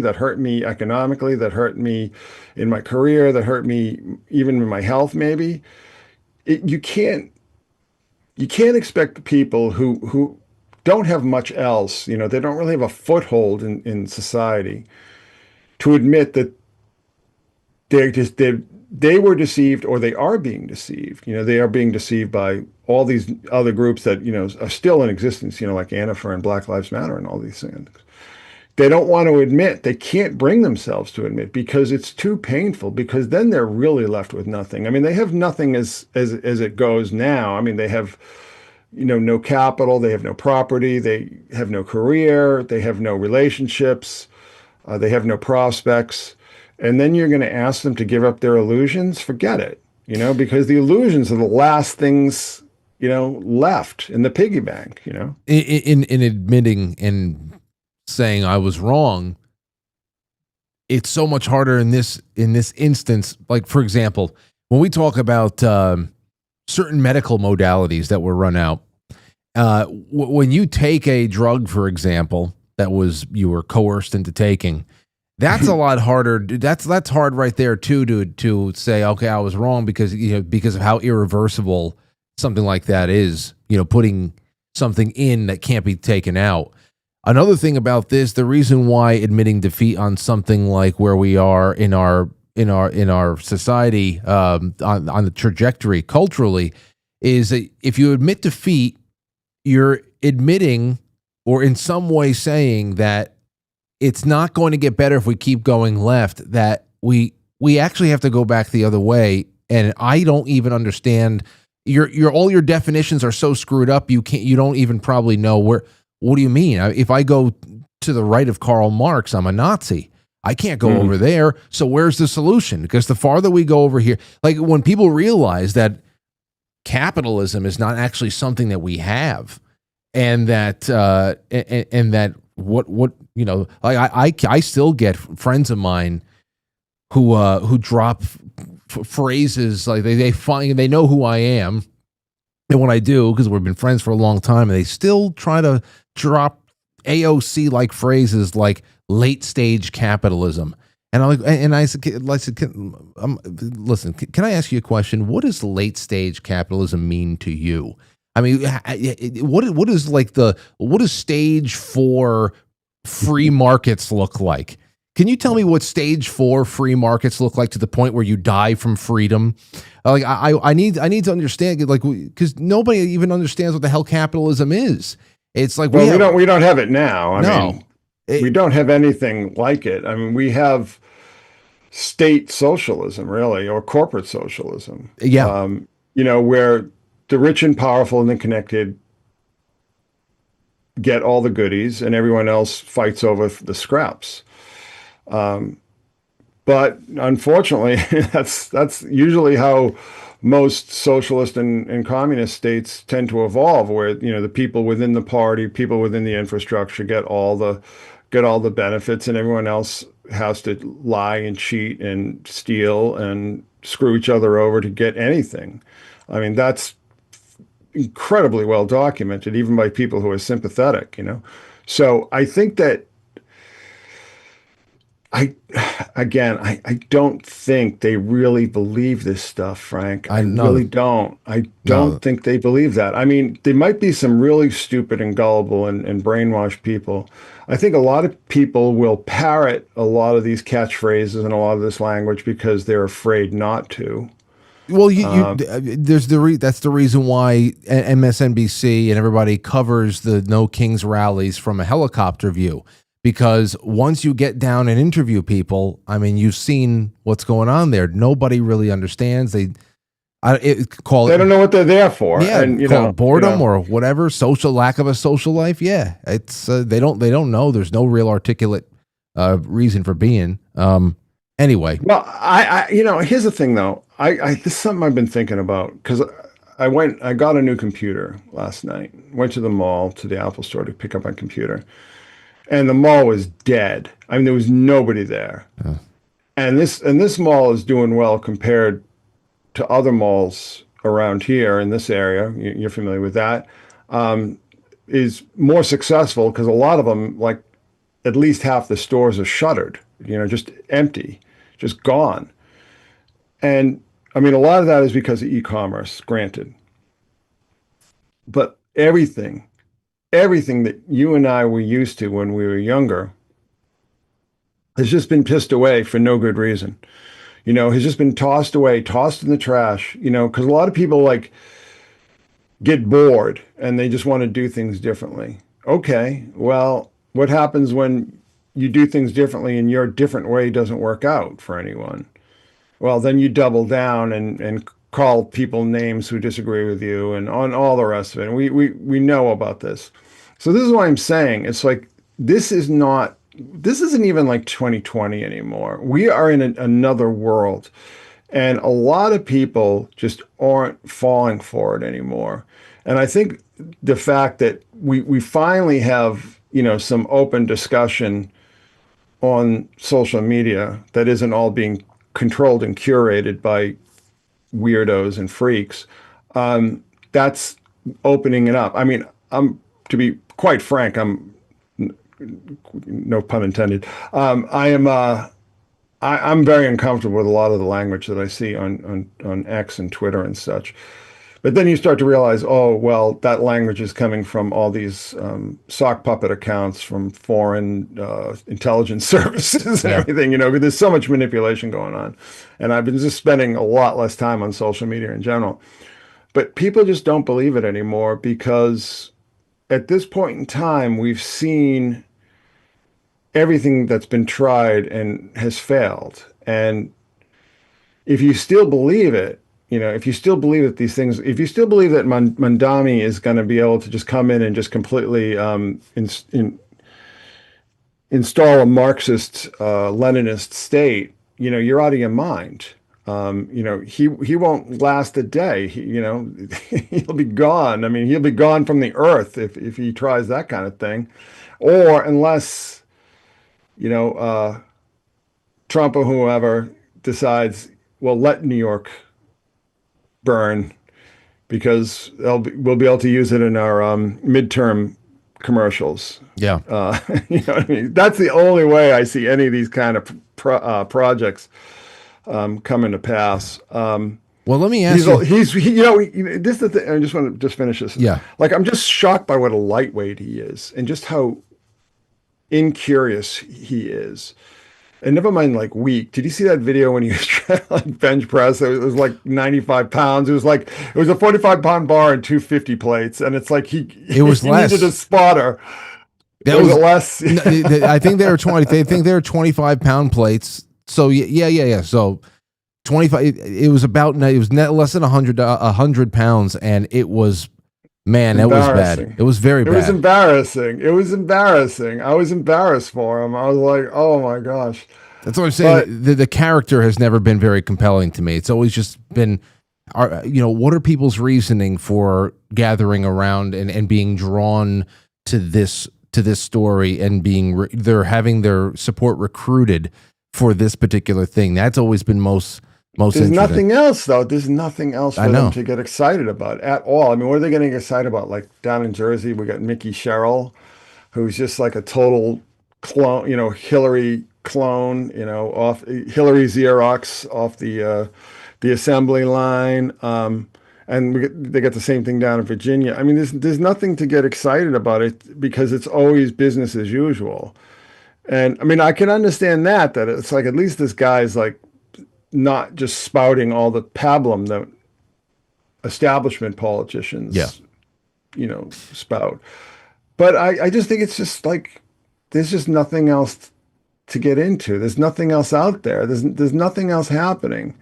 economically, that hurt me in my career, that hurt me even in my health, maybe. You can't expect people who don't have much else, they don't really have a foothold in society, to admit that they were deceived or they are being deceived. They are being deceived by all these other groups that, are still in existence, like Antifa and Black Lives Matter and all these things. They don't want to admit, they can't bring themselves to admit because it's too painful, because then they're really left with nothing. I mean, they have nothing as it goes now. I mean, they have, no capital, they have no property, they have no career, they have no relationships, they have no prospects. And then you're going to ask them to give up their illusions? Forget it, because the illusions are the last things, left in the piggy bank, In admitting and saying I was wrong, it's so much harder in this instance. Like, for example, when we talk about certain medical modalities that were run out, when you take a drug, for example, you were coerced into taking, that's a lot harder. That's hard right there too, to say, okay, I was wrong because of how irreversible something like that is, putting something in that can't be taken out. Another thing about this, the reason why admitting defeat on something like where we are in our society, on the trajectory culturally, is that if you admit defeat, you're admitting or in some way saying that it's not going to get better if we keep going left, that we actually have to go back the other way. And I don't even understand all your definitions are so screwed up. You don't even probably know where. What do you mean? If I go to the right of Karl Marx, I'm a Nazi. I can't go over there. So where's the solution? Because the farther we go over here, like when people realize that capitalism is not actually something that we have, and that and that what like I still get friends of mine who drop phrases like they know who I am and what I do because we've been friends for a long time, and they still try to drop AOC like phrases like late stage capitalism. And I said, listen, can I ask you a question? What does late stage capitalism mean to you? I mean, what does stage 4 free markets look like? Can you tell me what stage 4 free markets look like to the point where you die from freedom? Like I need to understand, like, because nobody even understands what the hell capitalism is. It's like, we don't have it now. I mean, we don't have anything like it. I mean, we have state socialism, really, or corporate socialism. Yeah. Where the rich and powerful and the connected get all the goodies and everyone else fights over the scraps. But unfortunately, that's usually how most socialist and communist states tend to evolve, where the people within the party, people within the infrastructure get all the benefits, and everyone else has to lie and cheat and steal and screw each other over to get anything. I mean, that's incredibly well documented, even by people who are sympathetic. So I think that I don't think they really believe this stuff, Frank. I really don't. I don't think they believe that. I mean, there might be some really stupid and gullible and brainwashed people. I think a lot of people will parrot a lot of these catchphrases and a lot of this language because they're afraid not to. Well, that's the reason why MSNBC and everybody covers the No Kings rallies from a helicopter view. Because once you get down and interview people, I mean, you've seen what's going on there. Nobody really understands. They don't know what they're there for. Yeah, and call it boredom or whatever. Lack of a social life. Yeah, it's they don't know. There's no real articulate reason for being. Anyway, well, I here's the thing though. This is something I've been thinking about, because I got a new computer last night. Went to the mall, to the Apple store, to pick up my computer. And the mall was dead. I mean, there was nobody there. And this mall is doing well compared to other malls around here in this area. You're familiar with that. Is more successful because a lot of them, like at least half the stores are shuttered, just empty, just gone. And I mean, a lot of that is because of e-commerce, granted. But everything that you and I were used to when we were younger has just been pissed away for no good reason. Has just been tossed away, tossed in the trash, because a lot of people get bored and they just want to do things differently. Okay, well, what happens when you do things differently and your different way doesn't work out for anyone? Well, then you double down and call people names who disagree with you and on all the rest of it. And we know about this. So this is why I'm saying it's like, this isn't even like 2020 anymore. We are in another world, and a lot of people just aren't falling for it anymore. And I think the fact that we finally have, some open discussion on social media that isn't all being controlled and curated by weirdos and freaks, that's opening it up. I mean, to be quite frank, I'm, no pun intended, I'm very uncomfortable with a lot of the language that I see on X and Twitter and such. But then you start to realize, oh, well, that language is coming from all these sock puppet accounts from foreign intelligence services and everything, there's so much manipulation going on. And I've been just spending a lot less time on social media in general. But people just don't believe it anymore, because at this point in time, we've seen everything that's been tried and has failed. And if you still believe it, if you still believe that these things, if you still believe that Mamdani is going to be able to just come in and just completely install a Marxist, Leninist state, you're out of your mind. He won't last a day. He'll be gone. I mean, he'll be gone from the earth if he tries that kind of thing, or unless, Trump or whoever decides, well, let New York burn, because we'll be able to use it in our midterm commercials. Yeah. What I mean? That's the only way I see any of these kind of projects coming to pass. Well, let me ask you. This is the thing. I just want to finish this. Yeah. I'm just shocked by what a lightweight he is, and just how incurious he is. And never mind weak. Did you see that video when he was trying to bench press? It was like 95 pounds. It was a 45-pound bar and 250 plates. And it's like he less. Needed a spotter. That was less. I think they were 20. They think they were 25-pound plates. So yeah. So 25. It was less than 100 pounds, and it was. Man, that was bad. It was very bad. It was embarrassing. I was embarrassed for him. I was like, oh my gosh. That's what I'm saying. The character has never been very compelling to me. It's always just been what are people's reasoning for gathering around and being drawn to this story and they're having their support recruited for this particular thing? That's always been most There's interesting. nothing else, though. There's nothing else for them to get excited about at all. I mean, what are they getting excited about? Like down in Jersey, we got Mickey Sherrill, who's just like a total clone, Hillary clone, off Hillary Xerox off the assembly line. And they get the same thing down in Virginia. I mean, there's nothing to get excited about it because it's always business as usual. And I mean, I can understand that it's like at least this guy's like not just spouting all the pablum that establishment politicians, spout. But I just think it's just like there's just nothing else to get into. There's nothing else out there. There's nothing else happening.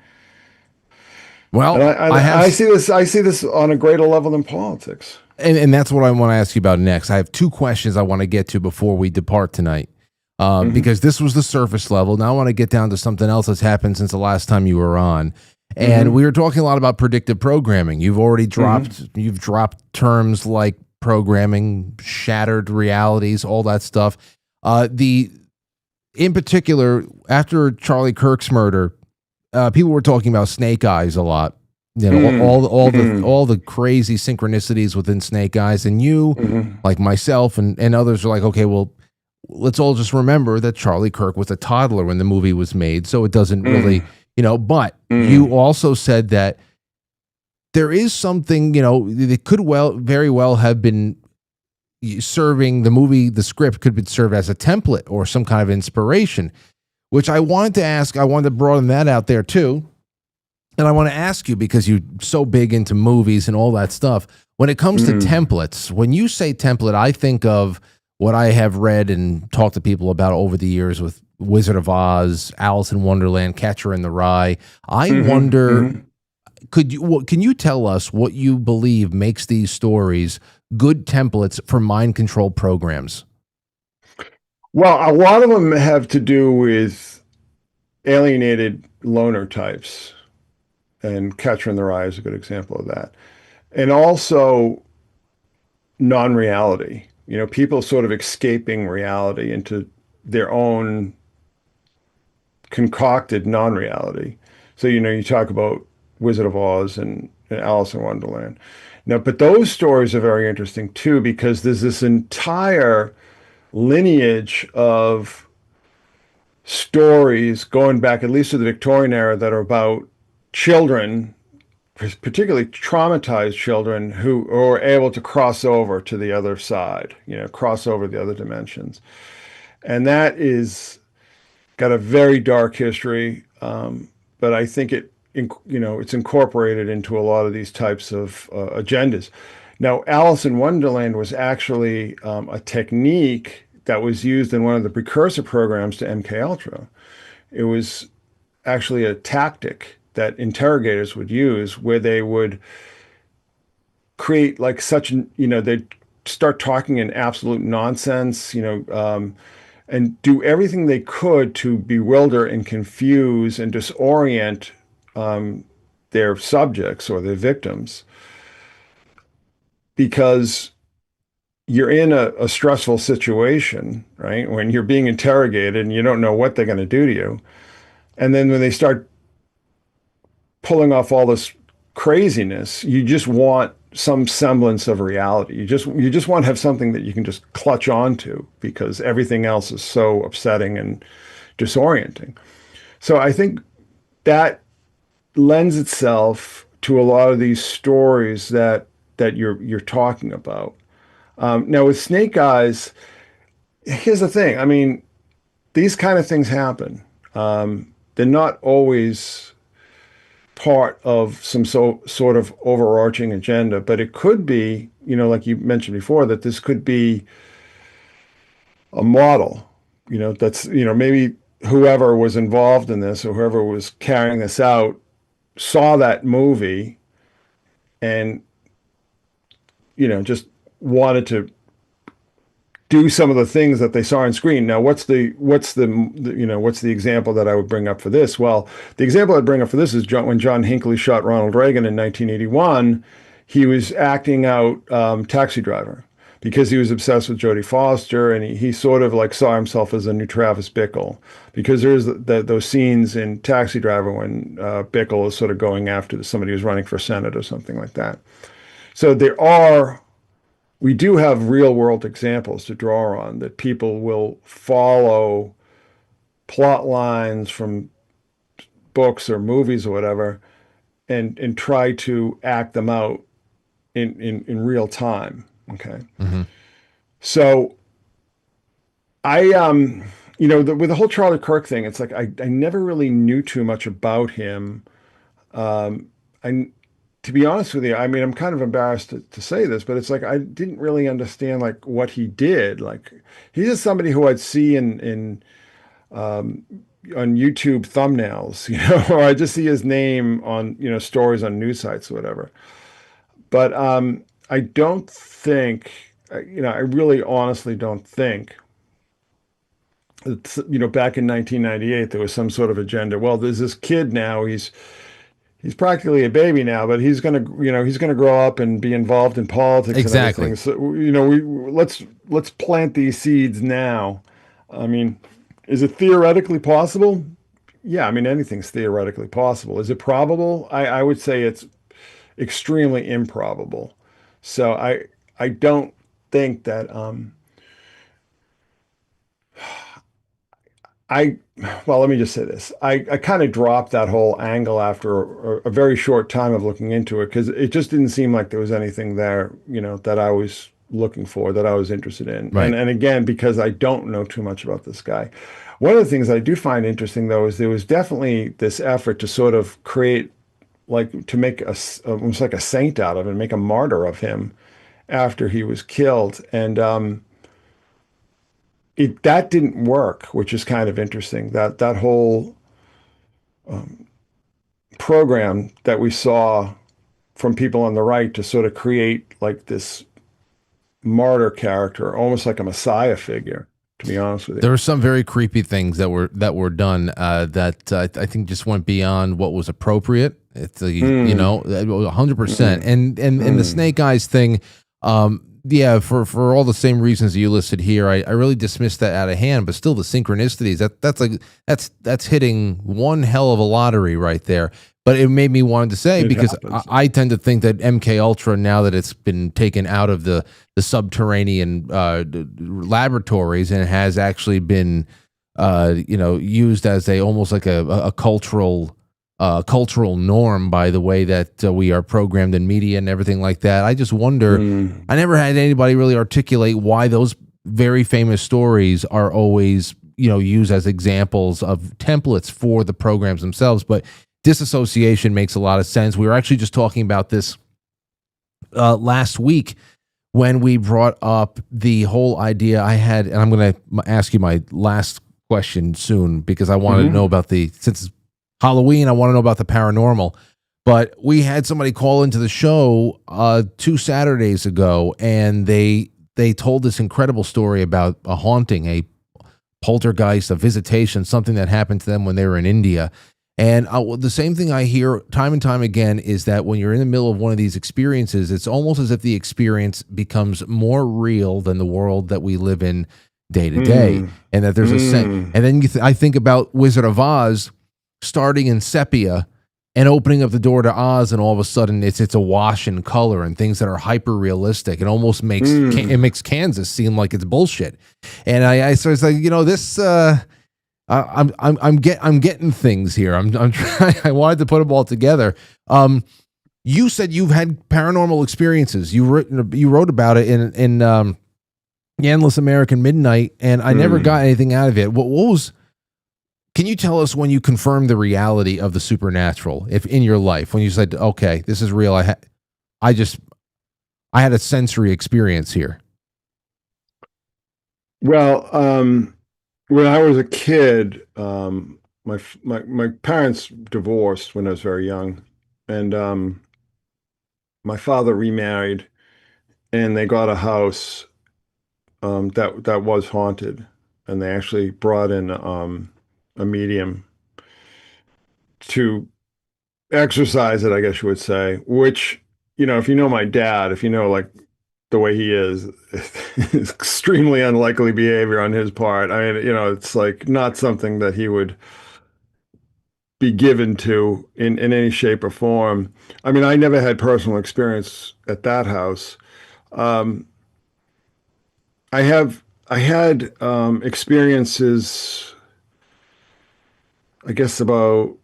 Well, and I see this on a greater level than politics. And that's what I want to ask you about next. I have two questions I want to get to before we depart tonight. Because this was the surface level. Now I want to get down to something else that's happened since the last time you were on. And we were talking a lot about predictive programming. You've already dropped terms like programming, shattered realities, all that stuff. In particular, after Charlie Kirk's murder, people were talking about snake eyes a lot. All the crazy synchronicities within snake eyes. And you, like myself and others, are like, okay, well, let's all just remember that Charlie Kirk was a toddler when the movie was made, so it doesn't really, but you also said that there is something, that could very well have been serving the script could serve as a template or some kind of inspiration, which I wanted to broaden that out there too. And I want to ask you, because you're so big into movies and all that stuff, when it comes to templates, when you say template, I think of what I have read and talked to people about over the years with Wizard of Oz, Alice in Wonderland, Catcher in the Rye. I wonder, can you tell us what you believe makes these stories good templates for mind control programs? Well, a lot of them have to do with alienated loner types, and Catcher in the Rye is a good example of that. And also non-reality. People sort of escaping reality into their own concocted non-reality. So, you talk about Wizard of Oz and Alice in Wonderland. Now, but those stories are very interesting too, because there's this entire lineage of stories going back at least to the Victorian era that are about children, particularly traumatized children who are able to cross over to the other side, cross over the other dimensions. And that is got a very dark history, but I think it's incorporated into a lot of these types of agendas. Now, Alice in Wonderland was actually a technique that was used in one of the precursor programs to MKUltra. It was actually a tactic that interrogators would use, where they would create like they'd start talking in absolute nonsense, and do everything they could to bewilder and confuse and disorient their subjects or their victims, because you're in a stressful situation, right? When you're being interrogated and you don't know what they're going to do to you. And then when they start pulling off all this craziness, you just want some semblance of reality. You just want to have something that you can just clutch onto, because everything else is so upsetting and disorienting. So I think that lends itself to a lot of these stories that you're talking about. Now with Snake Eyes, here's the thing. I mean, these kind of things happen. They're not always part of some sort of overarching agenda, but it could be, like you mentioned before, that this could be a model, that's, maybe whoever was involved in this or whoever was carrying this out saw that movie and, just wanted to do some of the things that they saw on screen. Now, what's the example that I would bring up for this? Well, the example I'd bring up for this is when John Hinckley shot Ronald Reagan in 1981. He was acting out Taxi Driver because he was obsessed with Jodie Foster, and he sort of like saw himself as a new Travis Bickle, because there's those scenes in Taxi Driver when Bickle is sort of going after somebody who's running for Senate or something like that. So we do have real world examples to draw on that people will follow plot lines from books or movies or whatever, and try to act them out in real time. Okay. Mm-hmm. So with the whole Charlie Kirk thing, it's like I never really knew too much about him. I To be honest with you, I mean, I'm kind of embarrassed to say this, but it's like I didn't really understand like what he did. Like he's just somebody who I'd see in on YouTube thumbnails, or I just see his name on, stories on news sites or whatever. But I don't think, I really honestly don't think back in 1998, there was some sort of agenda. Well, there's this kid now, he's practically a baby now, but he's gonna grow up and be involved in politics Exactly. and everything. So, let's plant these seeds now. I mean, is it theoretically possible? Yeah, I mean, anything's theoretically possible. Is it probable? I would say it's extremely improbable. So I don't think that I well, let me just say this. I kind of dropped that whole angle after a very short time of looking into it, because it just didn't seem like there was anything there, that I was looking for, that I was interested in. Right. And again, because I don't know too much about this guy. One of the things I do find interesting, though, is there was definitely this effort to sort of create, like, to make almost like a saint out of him, make a martyr of him after he was killed. And that didn't work, which is kind of interesting. That whole program that we saw from people on the right to sort of create like this martyr character, almost like a messiah figure, to be honest with There you. were some very creepy things that were done that I think just went beyond what was appropriate. It's 100%. And the snake eyes thing, yeah, for all the same reasons you listed here, I really dismissed that out of hand. But still, the synchronicities, that's hitting one hell of a lottery right there. But it made me want to say, because I tend to think that MK Ultra, now that it's been taken out of the subterranean laboratories and has actually been used as almost like a cultural norm by the way that we are programmed in media and everything like that. I just wonder. I never had anybody really articulate why those very famous stories are always used as examples of templates for the programs themselves. But disassociation makes a lot of sense. We were actually just talking about this last week when we brought up the whole idea I had, and I'm going to ask you my last question soon, because I want to know about since it's Halloween, I want to know about the paranormal. But we had somebody call into the show 2 Saturdays ago, and they told this incredible story about a haunting, a poltergeist, a visitation, something that happened to them when they were in India. And the same thing I hear time and time again is that when you're in the middle of one of these experiences, it's almost as if the experience becomes more real than the world that we live in day to day. And that there's a sense. And then I think about Wizard of Oz starting in sepia and opening up the door to Oz, and all of a sudden it's a wash in color and things that are hyper realistic. It almost makes it makes Kansas seem like it's bullshit. And I so it's like, this. I'm getting things here. I'm trying. I wanted to put them all together. You said you've had paranormal experiences. You wrote about it in The Endless American Midnight, and I never got anything out of it. What was? Can you tell us when you confirmed the reality of the supernatural, if in your life, when you said, "Okay, this is real"? I had a sensory experience here. Well, when I was a kid, my parents divorced when I was very young, and my father remarried, and they got a house that was haunted, and they actually brought in a medium to exercise it, I guess you would say, which, if you know my dad, if you know like the way he is, it's extremely unlikely behavior on his part. I mean, it's like not something that he would be given to in any shape or form. I mean, I never had personal experience at that house. Um, I had experiences, I guess about,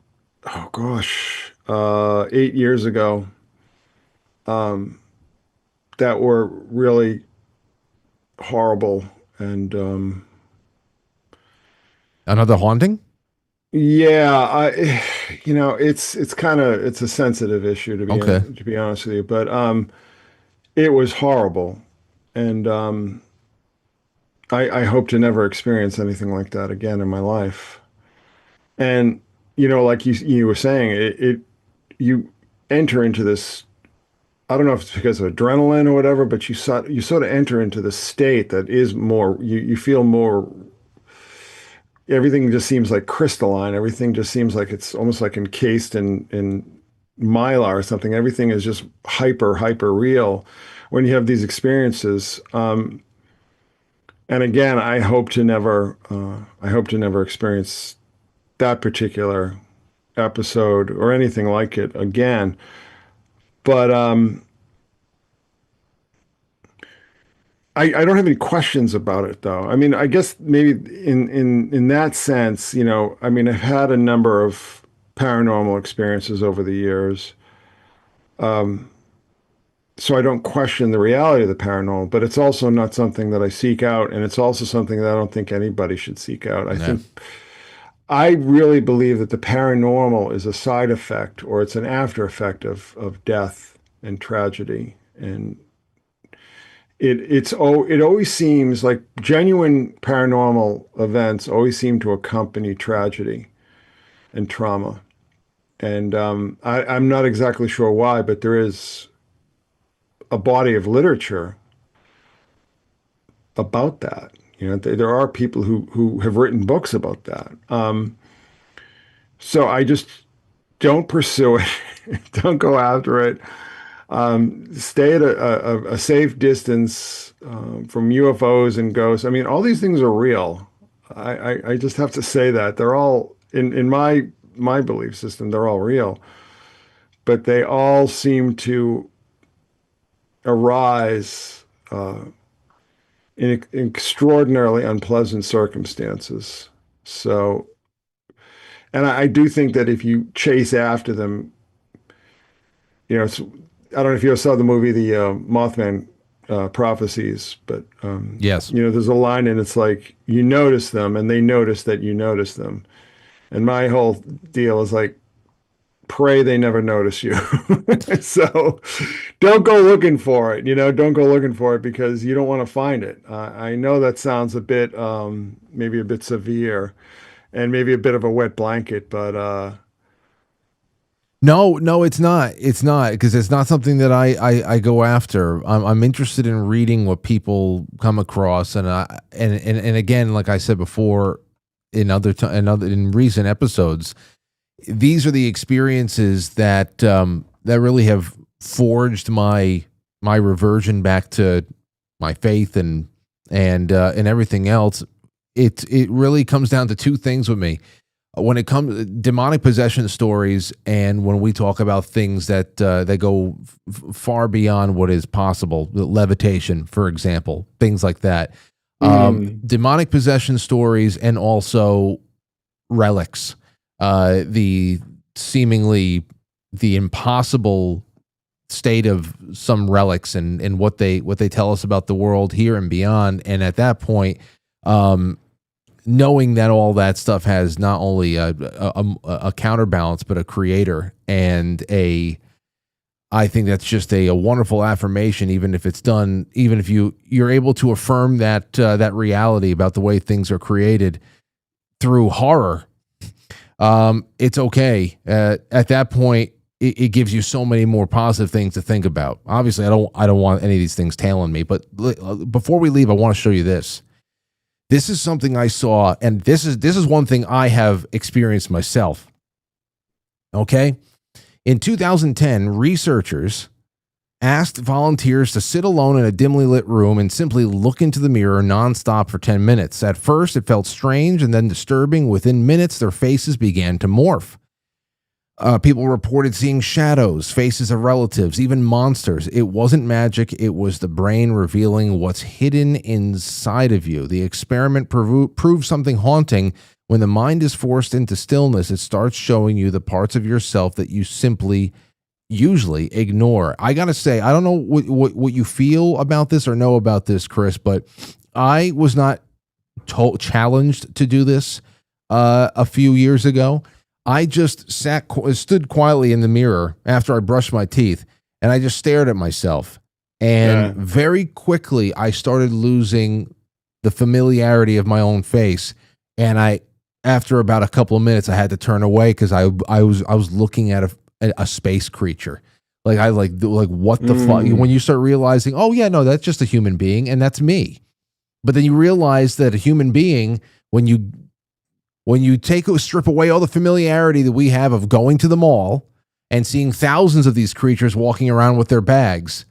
oh gosh, 8 years ago, um, that were really horrible. And Another haunting? yeah, it's a sensitive issue Okay. to be honest with you, but it was horrible, and I hope to never experience anything like that again in my life. And like you were saying, you enter into this. I don't know if it's because of adrenaline or whatever, but you sort of enter into the state that is more. You feel more. Everything just seems like crystalline. Everything just seems like it's almost like encased in mylar or something. Everything is just hyper real when you have these experiences. And again, I hope to never experience that particular episode or anything like it again. But I don't have any questions about it, though. I mean, I guess maybe in that sense, I mean, I've had a number of paranormal experiences over the years. So I don't question the reality of the paranormal, but it's also not something that I seek out, and it's also something that I don't think anybody should seek out. No. I really believe that the paranormal is a side effect, or it's an after effect of death and tragedy. And it always seems like genuine paranormal events always seem to accompany tragedy and trauma. And I'm not exactly sure why, but there is a body of literature about that. There are people who have written books about that. So I just don't pursue it. Don't go after it. Stay at a safe distance from UFOs and ghosts. I mean, all these things are real. I just have to say that they're all in my belief system. They're all real, but they all seem to arise in extraordinarily unpleasant circumstances. So, and I do think that if you chase after them, I don't know if you ever saw the movie, the Mothman Prophecies, but Yes. there's a line and it's like, you notice them and they notice that you notice them. And my whole deal is like, pray they never notice you. So don't go looking for it, don't go looking for it because you don't want to find it. I know that sounds a bit, maybe a bit severe and maybe a bit of a wet blanket, but No, it's not. It's not because it's not something that I go after. I'm interested in reading what people come across, and again, like I said before, in recent episodes, these are the experiences that that really have forged my reversion back to my faith and everything else. It really comes down to two things with me. When it comes to demonic possession stories, and when we talk about things that that go far beyond what is possible, levitation, for example, things like that, demonic possession stories, and also relics, the seemingly the impossible state of some relics, and what they tell us about the world here and beyond, and at that point, knowing that all that stuff has not only a counterbalance but a creator, and I think that's just a wonderful affirmation, even if it's done, even if you're able to affirm that that reality about the way things are created through horror. It's okay. At that point, it gives you so many more positive things to think about. Obviously, I don't want any of these things tailing me, but before we leave, I want to show you this. This is something I saw, and this is one thing I have experienced myself. Okay? In 2010, researchers asked volunteers to sit alone in a dimly lit room and simply look into the mirror nonstop for 10 minutes. At first, it felt strange and then disturbing. Within minutes, their faces began to morph. People reported seeing shadows, faces of relatives, even monsters. It wasn't magic. It was the brain revealing what's hidden inside of you. The experiment proved something haunting. When the mind is forced into stillness, it starts showing you the parts of yourself that you simply usually ignore. I got to say, I don't know what you feel about this or know about this, Chris, but I was not challenged to do this a few years ago. I just stood quietly in the mirror after I brushed my teeth, and I just stared at myself. And very quickly, I started losing the familiarity of my own face. And after about a couple of minutes, I had to turn away because I was looking at a space creature. Like what the fuck? When you start realizing, oh yeah, no, that's just a human being, and that's me. But then you realize that a human being, when you strip away all the familiarity that we have of going to the mall and seeing thousands of these creatures walking around with their bags,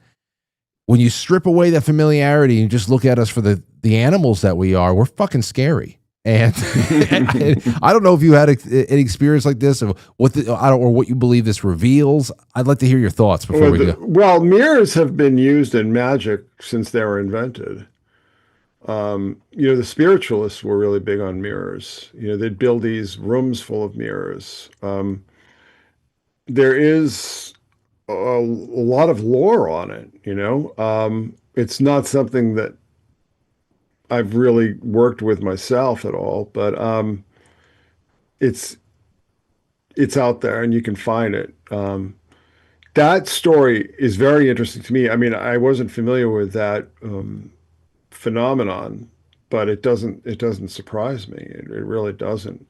when you strip away that familiarity and just look at us for the animals that we are, we're fucking scary. And I don't know if you had an experience like this of what you believe this reveals. I'd like to hear your thoughts before we go. Well, mirrors have been used in magic since they were invented. The spiritualists were really big on mirrors. They'd build these rooms full of mirrors. There is a lot of lore on it. It's not something that I've really worked with myself at all, but it's out there and you can find it. That story is very interesting to me. I mean, I wasn't familiar with that phenomenon, but it doesn't surprise me. It really doesn't.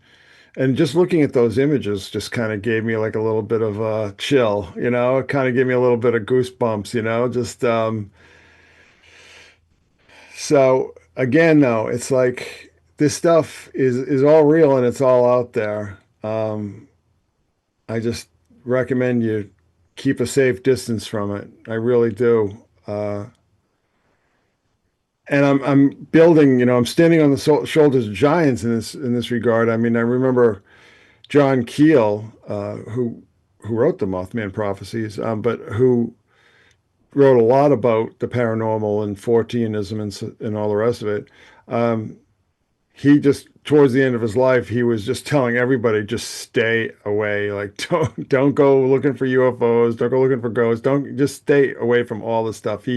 And just looking at those images just kind of gave me like a little bit of a chill, it kind of gave me a little bit of goosebumps, just so again, though, it's like this stuff is all real and it's all out there. I just recommend you keep a safe distance from it. I really do. And I'm building, I'm standing on the shoulders of giants in this regard. I mean, I remember John Keel, who wrote the Mothman Prophecies, but who wrote a lot about the paranormal and Forteanism and all the rest of it. He just, towards the end of his life, he was just telling everybody, just stay away. Like, don't go looking for UFOs. Don't go looking for ghosts. Just stay away from all this stuff.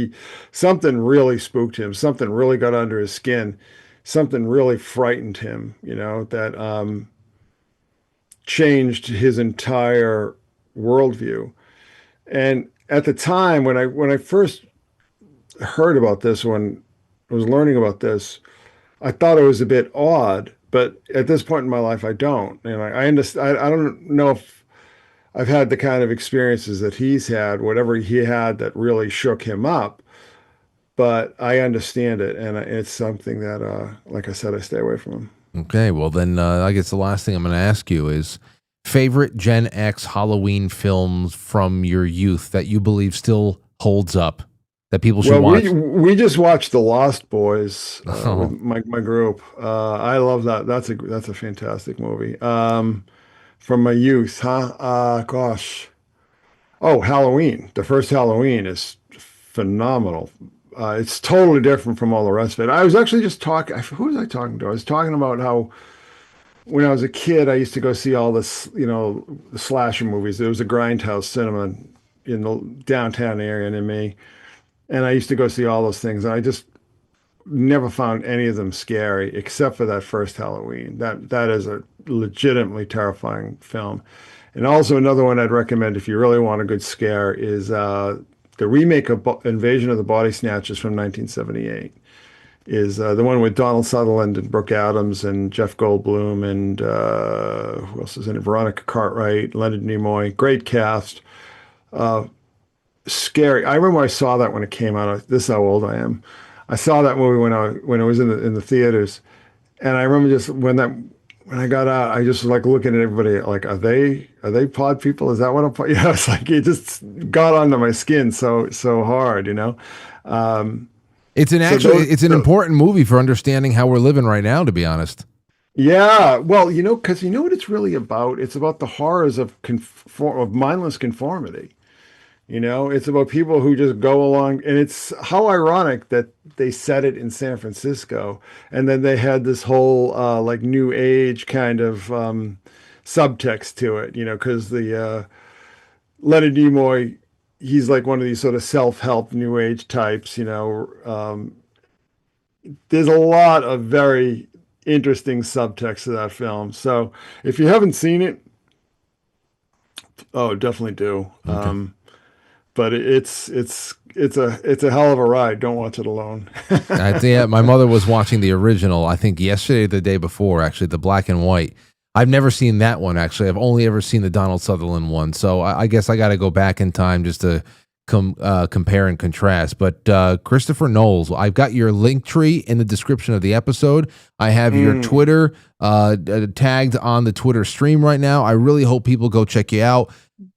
Something really spooked him. Something really got under his skin. Something really frightened him, that changed his entire worldview. And at the time when I first heard about this, when I was learning about this, I thought it was a bit odd, but at this point in my life, I don't. And I understand. I don't know if I've had the kind of experiences that he's had, whatever he had that really shook him up, but I understand it. And it's something that, like I said, I stay away from him. Okay. Well, then I guess the last thing I'm going to ask you is favorite Gen X Halloween films from your youth that you believe still holds up, that people should watch? We just watched The Lost Boys with my group. I love that. That's a fantastic movie. From my youth, gosh. Oh, Halloween. The first Halloween is phenomenal. It's totally different from all the rest of it. I was actually just talking. Who was I talking to? I was talking about how when I was a kid, I used to go see all this, the slasher movies. There was a Grindhouse cinema in the downtown area near me. And I used to go see all those things. And I just never found any of them scary, except for that first Halloween. That is a legitimately terrifying film. And also another one I'd recommend if you really want a good scare is the remake of Invasion of the Body Snatchers from 1978. is the one with Donald Sutherland and Brooke Adams and Jeff Goldblum and who else is in it? Veronica Cartwright, Leonard Nimoy. Great cast. Scary. I remember I saw that when it came out. This is how old I am. I saw that movie when I was in the theaters, and I remember just when I got out, I just was like looking at everybody like, are they pod people? Is that what I'm? Yeah, it's like it just got onto my skin so hard, you know. It's an important movie for understanding how we're living right now, to be honest. Yeah, well, because you know what it's really about? It's about the horrors of mindless conformity. It's about people who just go along, and it's how ironic that they set it in San Francisco, and then they had this whole like new age kind of subtext to it, because the Leonard Nimoy, he's like one of these sort of self-help new age types, there's a lot of very interesting subtext to that film. So if you haven't seen it, oh, definitely do. Okay. But it's a hell of a ride. Don't watch it alone. Yeah, my mother was watching the original, I think yesterday or the day before, actually, the black and white. I've never seen that one, actually. I've only ever seen the Donald Sutherland one. So I guess I got to go back in time just to compare and contrast. But Christopher Knowles, I've got your link tree in the description of the episode. I have your Twitter tagged on the Twitter stream right now. I really hope people go check you out.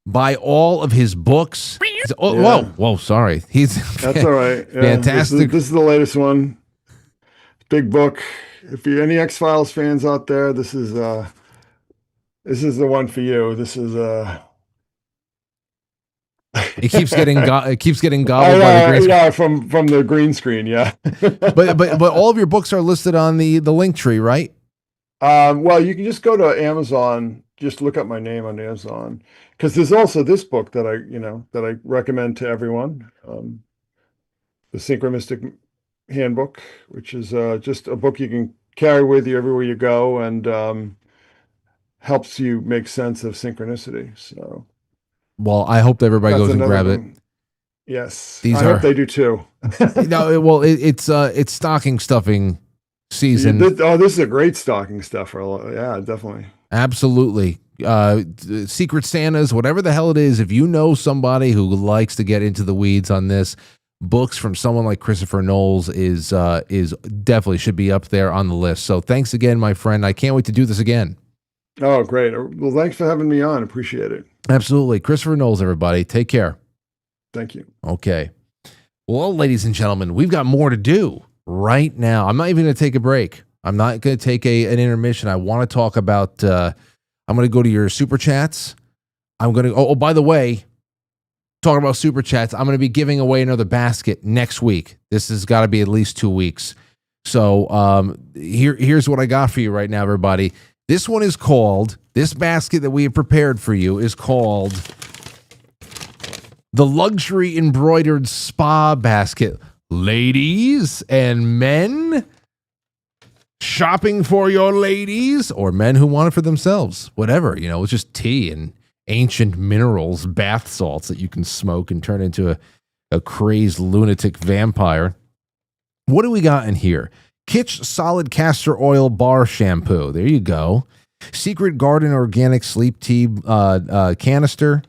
Buy all of his books. Whoa, sorry. That's all right. Yeah, fantastic. This is the latest one. Big book. If you're any X-Files fans out there, this is the one for you. This is It keeps getting gobbled by the green screen. Yeah, from the green screen. Yeah. but all of your books are listed on the link tree, right? Well, you can just go to Amazon. Just look up my name on Amazon, because there's also this book that I recommend to everyone, the Synchronistic Handbook, which is just a book you can carry with you everywhere you go, and helps you make sense of synchronicity. So, well, I hope everybody goes and grab it. Yes, I hope they do too. No, well, it's stocking stuffing season. This is a great stocking stuffer. Yeah, definitely. Absolutely. Secret Santas, whatever the hell it is, if you know somebody who likes to get into the weeds on this, books from someone like Christopher Knowles is definitely should be up there on the list. So thanks again, my friend. I can't wait to do this again. Oh, great. Well, thanks for having me on. Appreciate it. Absolutely. Christopher Knowles, everybody. Take care. Thank you. Okay. Well, ladies and gentlemen, we've got more to do right now. I'm not even going to take a break. I'm not going to take an intermission. I want to talk about, I'm going to go to your super chats. I'm going to, oh, by the way, talking about super chats, I'm going to be giving away another basket next week. This has got to be at least 2 weeks. So here's what I got for you right now, everybody. This one is called, this basket that we have prepared for you is called the Luxury Embroidered Spa Basket. Ladies and men, shopping for your ladies, or men who want it for themselves, whatever, it's just tea and ancient minerals, bath salts that you can smoke and turn into a crazed lunatic vampire. What do we got in here? Kitsch Solid Castor Oil Bar Shampoo. There you go. Secret Garden Organic Sleep Tea Canister.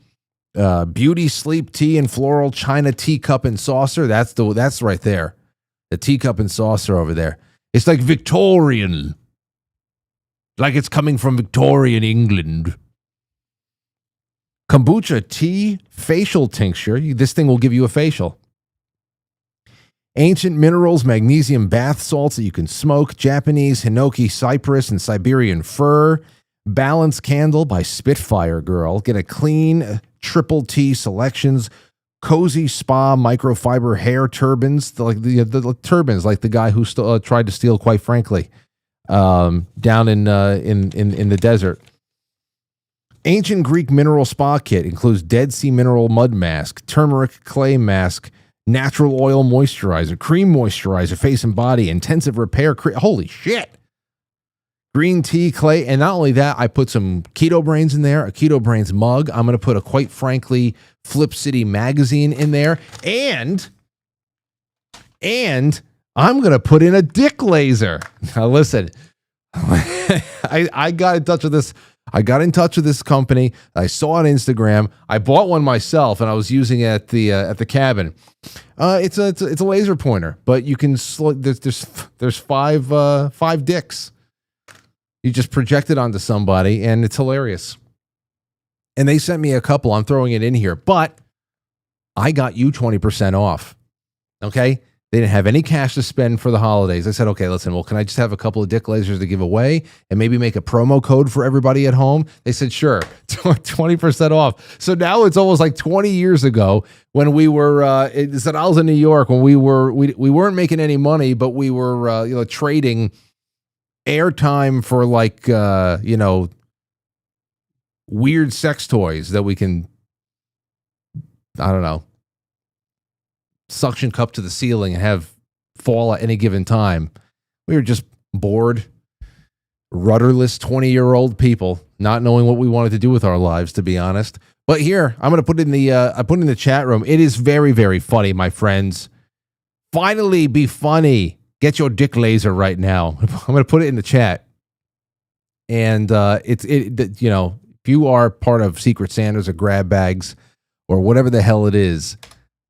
Beauty Sleep Tea and Floral China Teacup and Saucer. That's right there. The teacup and saucer over there. It's like Victorian. Like it's coming from Victorian England. Kombucha tea facial tincture. This thing will give you a facial. Ancient minerals, magnesium bath salts that you can smoke. Japanese hinoki cypress and Siberian fir. Balance candle by Spitfire Girl. Get a clean triple T selections. Cozy Spa microfiber hair turbans, like the turbans, like the guy who tried to steal Quite Frankly, down in the desert. Ancient Greek mineral spa kit includes Dead Sea mineral mud mask, turmeric clay mask, natural oil moisturizer, cream moisturizer, face and body, intensive repair. Holy shit! Green tea, clay, and not only that, I put some Keto Brainz in there, a Keto Brainz mug. I'm going to put a Quite Frankly Flip City magazine in there, and I'm going to put in a dick laser. Now, listen, I got in touch with this. I got in touch with this company. I saw on Instagram. I bought one myself, and I was using it at the cabin. It's a laser pointer, but you can there's five dicks. You just project it onto somebody, and it's hilarious. And they sent me a couple. I'm throwing it in here, but I got you 20% off. Okay. They didn't have any cash to spend for the holidays. I said, okay, listen, well, can I just have a couple of dick lasers to give away and maybe make a promo code for everybody at home? They said, sure, 20% off. So now it's almost like 20 years ago when we were, I was in New York when we weren't making any money, but we were, trading airtime for like, weird sex toys that we can, I don't know, suction cup to the ceiling and have fall at any given time. We were just bored, rudderless 20-year-old people, not knowing what we wanted to do with our lives, to be honest. But here, I'm going to put in the chat room. It is very, very funny, my friends. Finally, be funny. Get your dick laser right now. I'm going to put it in the chat. And if you are part of Secret Santas or grab bags or whatever the hell it is,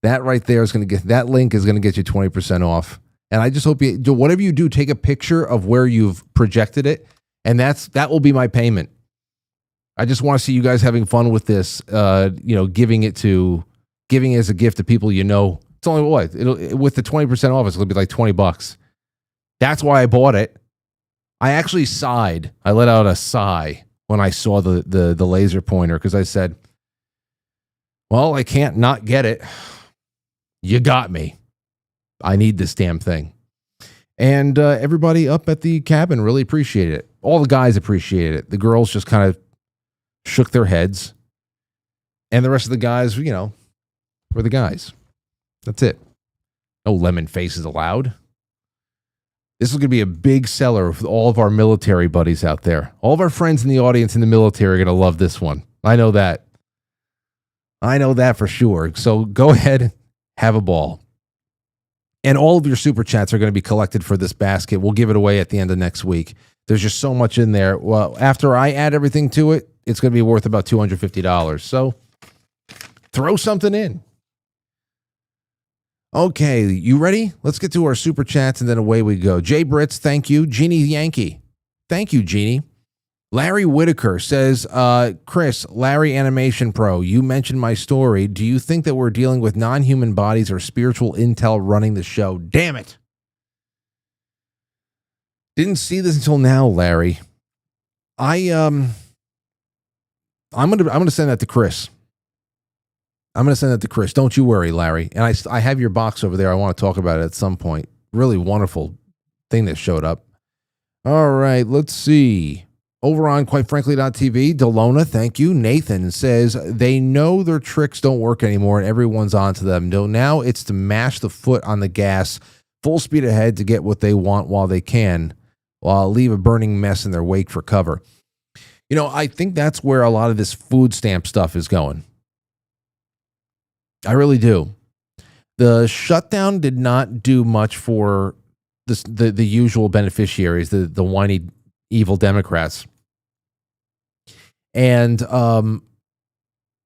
that right there is going to that link is going to get you 20% off. And I just hope you do whatever you do, take a picture of where you've projected it. And that will be my payment. I just want to see you guys having fun with this, giving it as a gift to people you know. It's only with the 20% off, it's going to be like $20. That's why I bought it. I actually sighed. I let out a sigh when I saw the laser pointer because I said, well, I can't not get it. You got me. I need this damn thing. And everybody up at the cabin really appreciated it. All the guys appreciated it. The girls just kind of shook their heads. And the rest of the guys, were the guys. That's it. No lemon faces allowed. This is going to be a big seller with all of our military buddies out there. All of our friends in the audience in the military are going to love this one. I know that. I know that for sure. So go ahead, have a ball. And all of your super chats are going to be collected for this basket. We'll give it away at the end of next week. There's just so much in there. Well, after I add everything to it, it's going to be worth about $250. So throw something in. Okay, you ready? Let's get to our super chats and then away we go. Jay Britz, thank you. Jeannie Yankee, thank you, Jeannie. Larry Whitaker says, Chris, Larry Animation Pro, you mentioned my story. Do you think that we're dealing with non-human bodies or spiritual intel running the show? Damn it. Didn't see this until now, Larry. I'm gonna send that to Chris. Don't you worry, Larry. And I have your box over there. I want to talk about it at some point. Really wonderful thing that showed up. All right, let's see. Over on Quite Frankly.tv, Delona, thank you. Nathan says, they know their tricks don't work anymore and everyone's onto them. No, now it's to mash the foot on the gas, full speed ahead to get what they want while they can, while leave a burning mess in their wake for cover. I think that's where a lot of this food stamp stuff is going. I really do. The shutdown did not do much for the usual beneficiaries, the whiny evil Democrats. And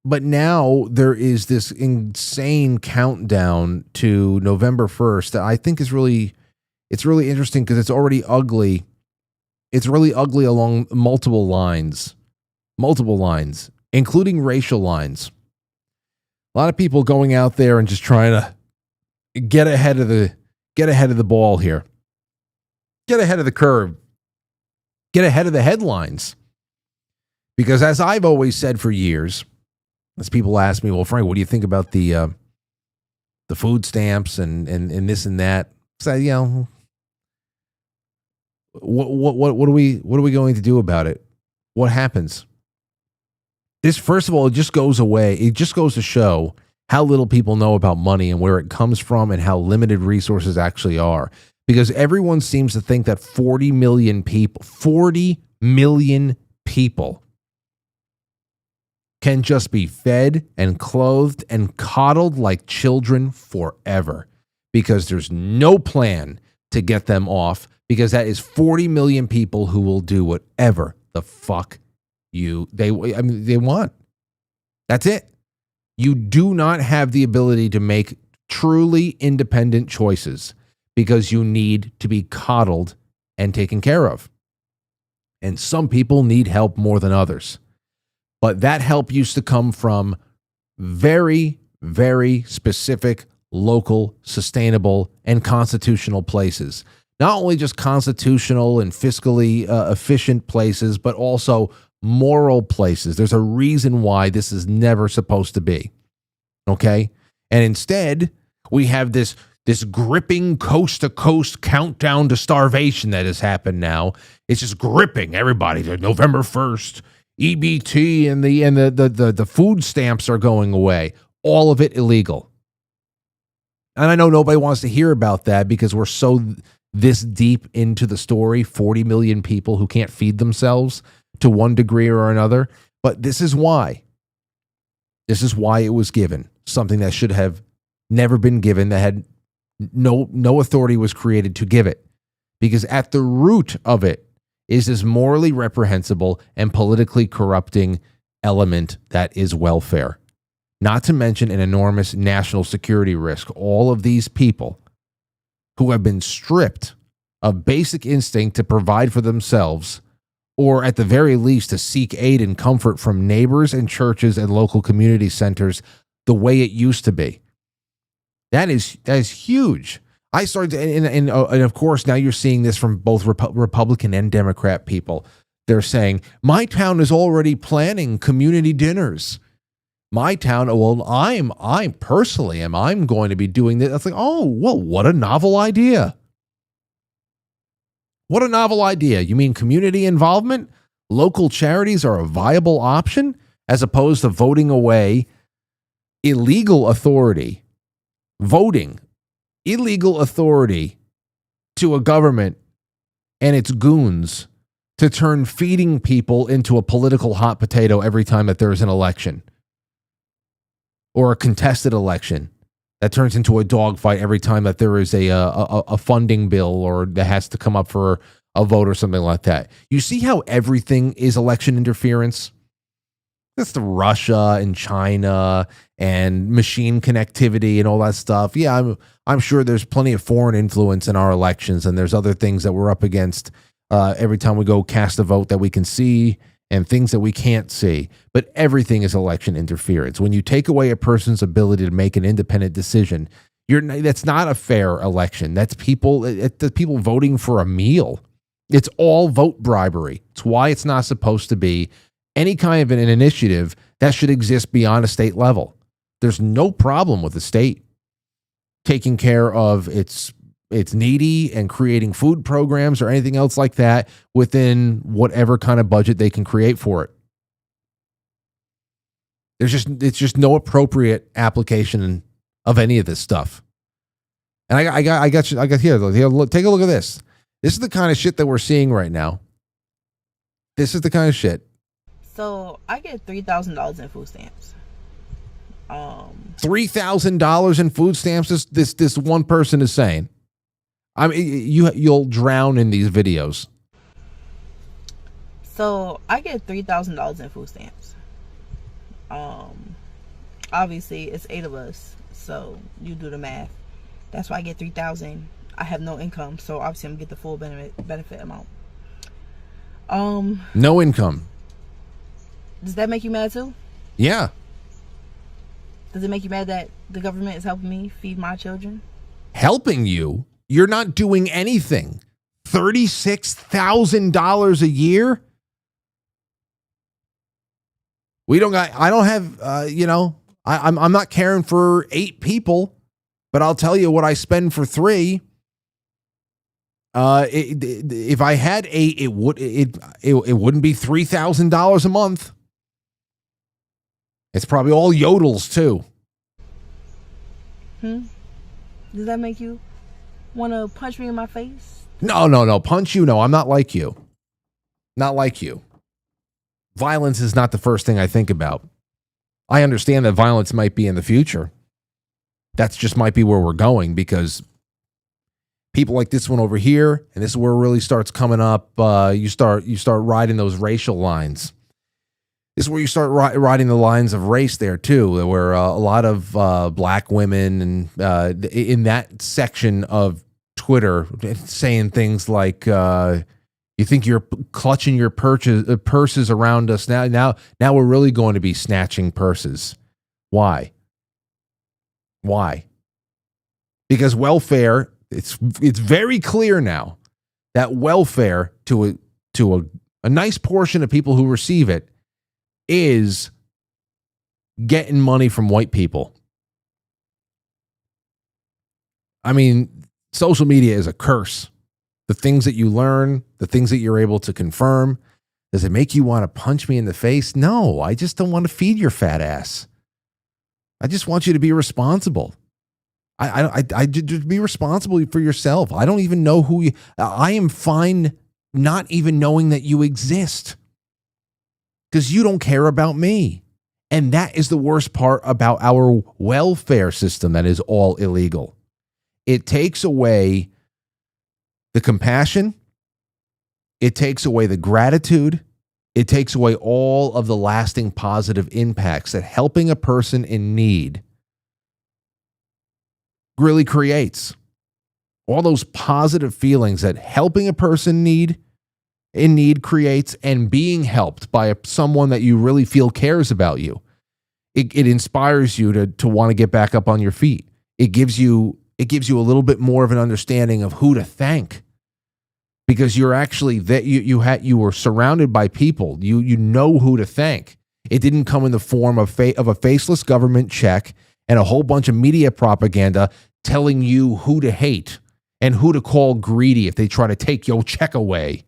but now there is this insane countdown to November 1st that I think is really interesting because it's already ugly. It's really ugly along multiple lines, including racial lines. A lot of people going out there and just trying to get ahead of the ball here. Get ahead of the curve. Get ahead of the headlines. Because as I've always said for years, as people ask me, well, Frank, what do you think about the food stamps and this and that? So, what are we going to do about it? What happens? This, first of all, it just goes away. It just goes to show how little people know about money and where it comes from and how limited resources actually are. Because everyone seems to think that 40 million people can just be fed and clothed and coddled like children forever. Because there's no plan to get them off, because that is 40 million people who will do whatever the fuck they want. That's it. You do not have the ability to make truly independent choices because you need to be coddled and taken care of. And some people need help more than others. But that help used to come from very, very specific, local, sustainable, and constitutional places. Not only just constitutional and fiscally efficient places, but also moral places. There's a reason why this is never supposed to be. Okay? And instead, we have this gripping coast-to-coast countdown to starvation that has happened now. It's just gripping everybody. November 1st, EBT and the food stamps are going away. All of it illegal. And I know nobody wants to hear about that because we're so this deep into the story, 40 million people who can't feed themselves to one degree or another. But this is why. This is why it was given. Something that should have never been given, that had no authority was created to give it. Because at the root of it is this morally reprehensible and politically corrupting element that is welfare. Not to mention an enormous national security risk. All of these people who have been stripped of basic instinct to provide for themselves, or at the very least to seek aid and comfort from neighbors and churches and local community centers the way it used to be. That is huge. I started, and of course, now you're seeing this from both Republican and Democrat people. They're saying, my town is already planning community dinners. My town, well, I'm personally I'm going to be doing this. It's like, oh, well, what a novel idea. What a novel idea. You mean community involvement? Local charities are a viable option as opposed to voting away illegal authority. Voting illegal authority to a government and its goons to turn feeding people into a political hot potato every time that there's an election. Or a contested election that turns into a dogfight every time that there is a funding bill or that has to come up for a vote or something like that. You see how everything is election interference? That's the Russia and China and machine connectivity and all that stuff. Yeah, I'm sure there's plenty of foreign influence in our elections, and there's other things that we're up against every time we go cast a vote that we can see, and things that we can't see. But everything is election interference. When you take away a person's ability to make an independent decision, that's not a fair election. That's people voting for a meal. It's all vote bribery. It's why it's not supposed to be any kind of an initiative that should exist beyond a state level. There's no problem with the state taking care of its needy and creating food programs or anything else like that within whatever kind of budget they can create for it. It's just no appropriate application of any of this stuff. And I got here. Take a look at this. This is the kind of shit that we're seeing right now. This is the kind of shit. So I get $3,000 in food stamps. $3,000 in food stamps. This one person is saying. I mean, you'll drown in these videos. So I get $3,000 in food stamps. Obviously it's 8 of us, so you do the math. That's why I get $3,000. I have no income, so obviously I'm gonna get the full benefit amount. No income. Does that make you mad too? Yeah. Does it make you mad that the government is helping me feed my children? Helping you? You're not doing anything. $36,000 a year? I don't have, I'm not caring for 8 people, but I'll tell you what I spend for 3. If I had 8, it wouldn't be $3,000 a month. It's probably all yodels too. Does that make you want to punch me in my face? No. Punch you? No, I'm not like you. Not like you. Violence is not the first thing I think about. I understand that violence might be in the future. That's just might be where we're going, because people like this one over here, and this is where it really starts coming up. You start riding those racial lines. This is where you start riding the lines of race there too, where a lot of black women and in that section of Twitter saying things like, "You think you're clutching your purses around us now? Now we're really going to be snatching purses. Why? Why? Because welfare. It's very clear now that welfare to a nice portion of people who receive it is getting money from white people. I mean, social media is a curse. The things that you learn, the things that you're able to confirm, does it make you want to punch me in the face? No, I just don't want to feed your fat ass. I just want you to be responsible. I just be responsible for yourself. I don't even know who you. I am fine not even knowing that you exist because you don't care about me. And that is the worst part about our welfare system that is all illegal. It takes away the compassion. It takes away the gratitude. It takes away all of the lasting positive impacts that helping a person in need really creates. All those positive feelings that helping a person in need creates, and being helped by someone that you really feel cares about you. It inspires you to want to get back up on your feet. It gives you a little bit more of an understanding of who to thank, because you're actually that you were surrounded by people. You know who to thank. It didn't come in the form of a faceless government check and a whole bunch of media propaganda telling you who to hate and who to call greedy if they try to take your check away.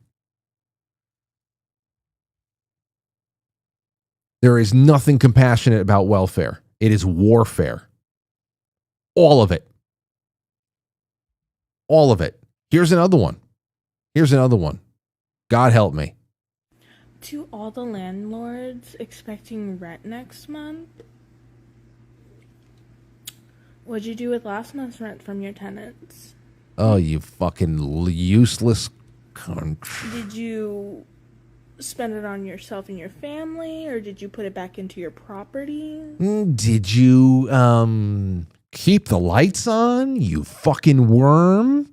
There is nothing compassionate about welfare. It is warfare. All of it. All of it. Here's another one. God help me. To all the landlords expecting rent next month, what'd you do with last month's rent from your tenants? Oh, you fucking useless cunt. Did you spend it on yourself and your family, or did you put it back into your property? Did you keep the lights on, you fucking worm?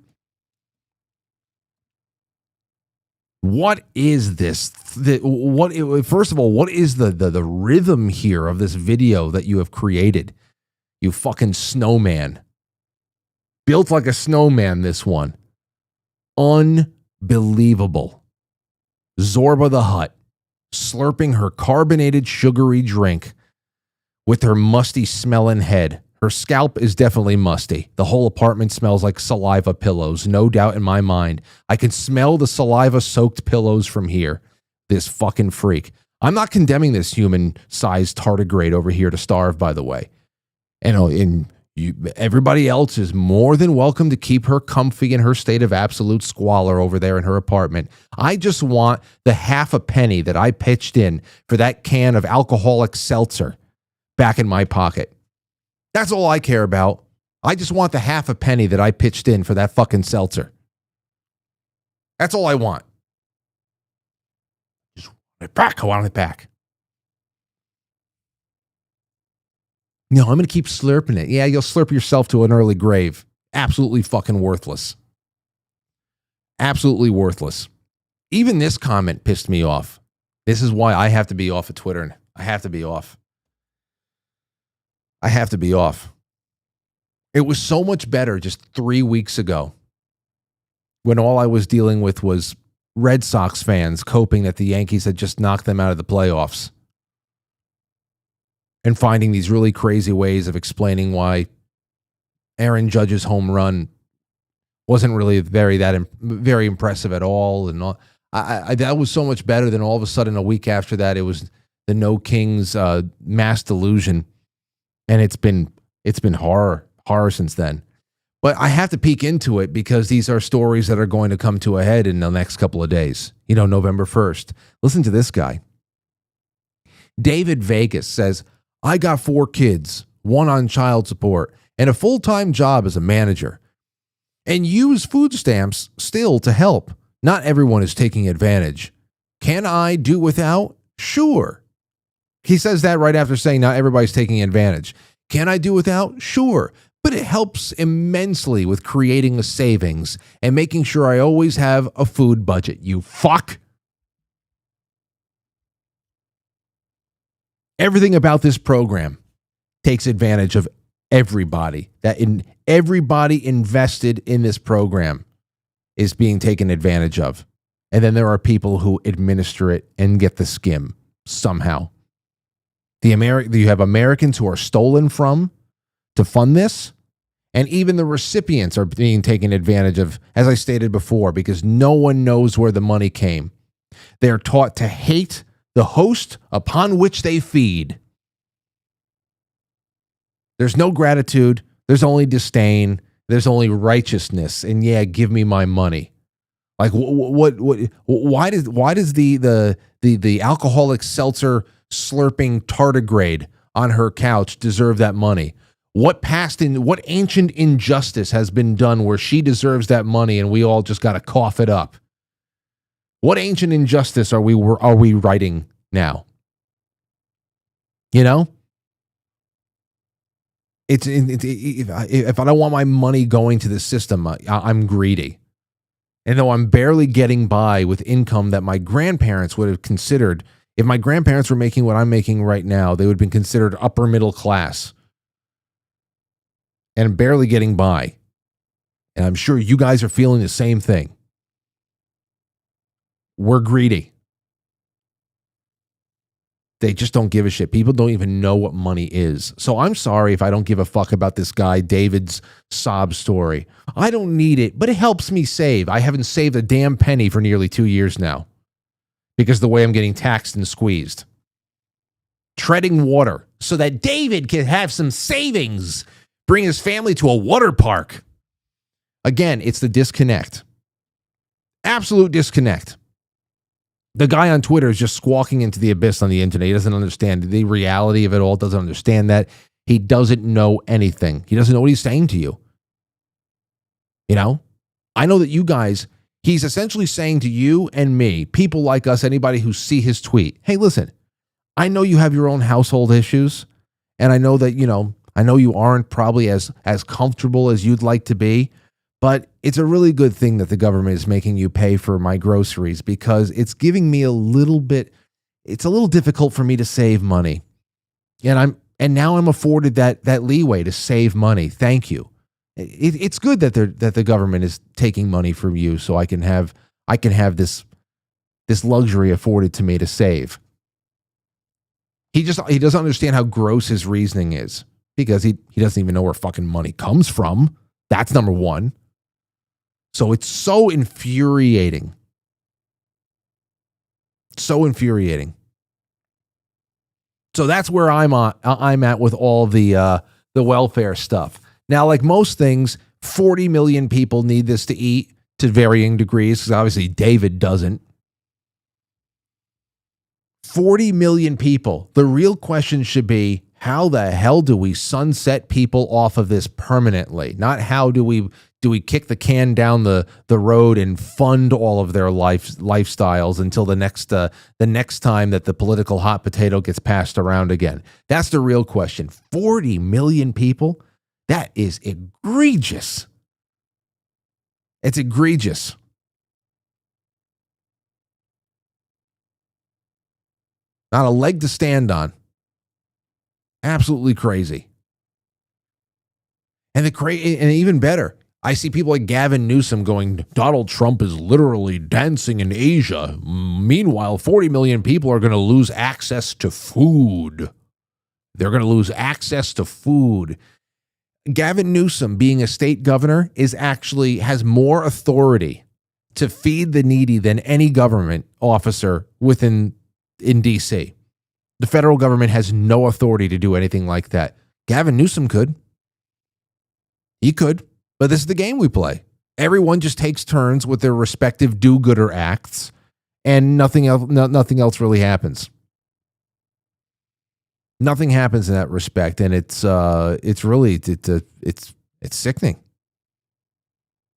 What is this? First of all, what is the rhythm here of this video that you have created? You fucking snowman. Built like a snowman, this one. Unbelievable. Zorba the Hutt, slurping her carbonated sugary drink with her musty smelling head. Her scalp is definitely musty. The whole apartment smells like saliva pillows, no doubt in my mind. I can smell the saliva-soaked pillows from here. This fucking freak. I'm not condemning this human-sized tardigrade over here to starve, by the way. Everybody else is more than welcome to keep her comfy in her state of absolute squalor over there in her apartment. I just want the half a penny that I pitched in for that can of alcoholic seltzer back in my pocket. That's all I care about. I just want the half a penny that I pitched in for that fucking seltzer. That's all I want. Just want it back. I want it back. No, I'm going to keep slurping it. Yeah, you'll slurp yourself to an early grave. Absolutely fucking worthless. Absolutely worthless. Even this comment pissed me off. This is why I have to be off of Twitter. I have to be off. It was so much better just 3 weeks ago when all I was dealing with was Red Sox fans coping that the Yankees had just knocked them out of the playoffs and finding these really crazy ways of explaining why Aaron Judge's home run wasn't really very impressive at all. And all. That was so much better than all of a sudden a week after that, it was the No Kings mass delusion. And it's been horror since then. But I have to peek into it because these are stories that are going to come to a head in the next couple of days. November 1st. Listen to this guy. David Vegas says, I got 4 kids, 1 on child support, and a full-time job as a manager. and use food stamps still to help. Not everyone is taking advantage. Can I do without? Sure. He says that right after saying not everybody's taking advantage. Can I do without? Sure. But it helps immensely with creating a savings and making sure I always have a food budget. You fuck. Everything about this program takes advantage of everybody. Everybody invested in this program is being taken advantage of. And then there are people who administer it and get the skim somehow. You have Americans who are stolen from to fund this, and even the recipients are being taken advantage of, as I stated before, because no one knows where the money came. They are taught to hate the host upon which they feed. There's no gratitude. There's only disdain. There's only righteousness. And yeah, give me my money. Like why does the alcoholic seltzer slurping tardigrade on her couch deserve that money? What ancient injustice has been done where she deserves that money and we all just got to cough it up? What ancient injustice are we writing now? You know? If I don't want my money going to the system, I'm greedy. And though I'm barely getting by with income that my grandparents would have considered, if my grandparents were making what I'm making right now, they would have been considered upper middle class. And I'm barely getting by. And I'm sure you guys are feeling the same thing. We're greedy. They just don't give a shit. People don't even know what money is. So I'm sorry if I don't give a fuck about this guy, David's sob story. I don't need it, but it helps me save. I haven't saved a damn penny for nearly 2 years now because of the way I'm getting taxed and squeezed. Treading water so that David can have some savings, bring his family to a water park. Again, it's the disconnect. Absolute disconnect. The guy on Twitter is just squawking into the abyss on the internet. He doesn't understand the reality of it all, doesn't understand that. He doesn't know anything. He doesn't know what he's saying to you. You know? I know that you guys, he's essentially saying to you and me, people like us, anybody who see his tweet, hey, listen, I know you have your own household issues, and I know that, I know you aren't probably as comfortable as you'd like to be, but it's a really good thing that the government is making you pay for my groceries because it's giving me it's a little difficult for me to save money. And now I'm afforded that leeway to save money. Thank you. It's good that the government is taking money from you so I can have this luxury afforded to me to save. He doesn't understand how gross his reasoning is because he doesn't even know where fucking money comes from. That's number one. So it's so infuriating. So infuriating. So that's where I'm at with all the welfare stuff. Now, like most things, 40 million people need this to eat to varying degrees, because obviously David doesn't. 40 million people. The real question should be, how the hell do we sunset people off of this permanently? Not how do we kick the can down the road and fund all of their lifestyles until the next time that the political hot potato gets passed around again? That's the real question. 40 million people? That is egregious. It's egregious. Not a leg to stand on. Absolutely crazy. And even better, I see people like Gavin Newsom going, Donald Trump is literally dancing in Asia. Meanwhile, 40 million people are going to lose access to food. They're going to lose access to food. Gavin Newsom, being a state governor, has more authority to feed the needy than any government officer in D.C. The federal government has no authority to do anything like that. Gavin Newsom could. He could. But this is the game we play. Everyone just takes turns with their respective do-gooder acts, and nothing else really happens. Nothing happens in that respect, and it's sickening.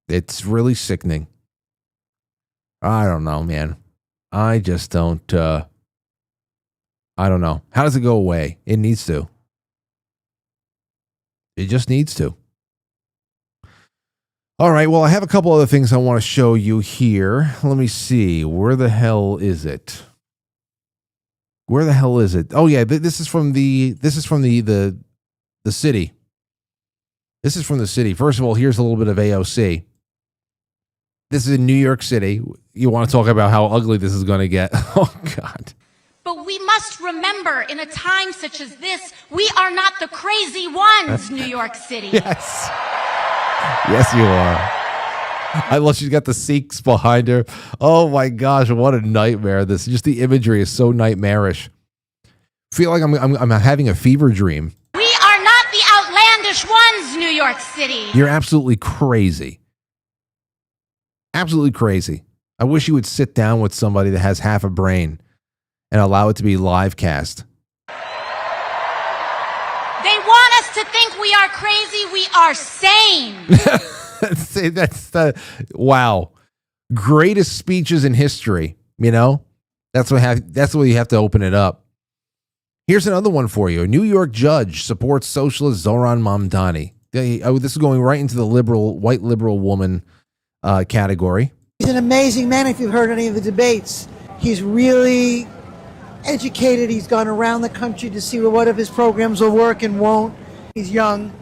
It's really sickening. I don't know, man. I just don't. I don't know. How does it go away? It needs to. It just needs to. All right. Well, I have a couple other things I want to show you here. Let me see. Where the hell is it? Where the hell is it? Oh yeah, this is from the city. This is from the city. First of all, here's a little bit of AOC. This is in New York City. You want to talk about how ugly this is going to get? Oh God. But we must remember, in a time such as this, we are not the crazy ones, New York City. Yes. Yes, you are. I love she's got the Sikhs behind her. Oh my gosh, what a nightmare! This just the imagery is so nightmarish. Feel like I'm having a fever dream. We are not the outlandish ones, New York City. You're absolutely crazy. Absolutely crazy. I wish you would sit down with somebody that has half a brain and allow it to be live cast. They want us to think we are crazy. We are sane. That's the wow. Greatest speeches in history, you know? That's what you have to open it up. Here's another one for you. A New York judge supports socialist Zohran Mamdani. This is going right into the white liberal woman category. He's an amazing man if you've heard any of the debates. He's really educated. He's gone around the country to see what of his programs will work and won't. He's young.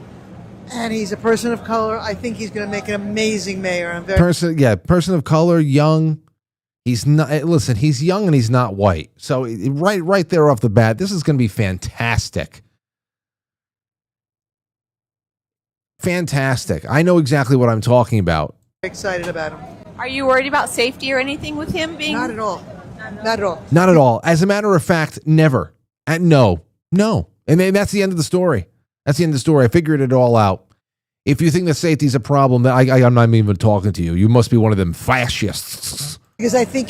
And he's a person of color. I think he's going to make an amazing mayor. Person of color, young. He's not. Listen, he's young and he's not white. So right there off the bat, this is going to be fantastic. Fantastic. I know exactly what I'm talking about. Excited about him. Are you worried about safety or anything with him being? Not at all. Not at all. Not at all. As a matter of fact, never. No. And that's the end of the story. That's the end of the story. I figured it all out. If you think that safety is a problem, I'm not even talking to you. You must be one of them fascists. Because I think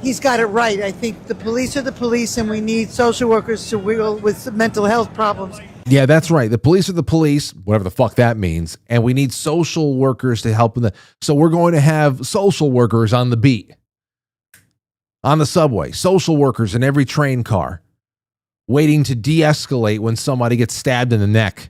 he's got it right. I think the police are the police, and we need social workers to deal with mental health problems. Yeah, that's right. The police are the police, whatever the fuck that means, and we need social workers to help them. So we're going to have social workers on the beat, on the subway, social workers in every train car, waiting to de-escalate when somebody gets stabbed in the neck.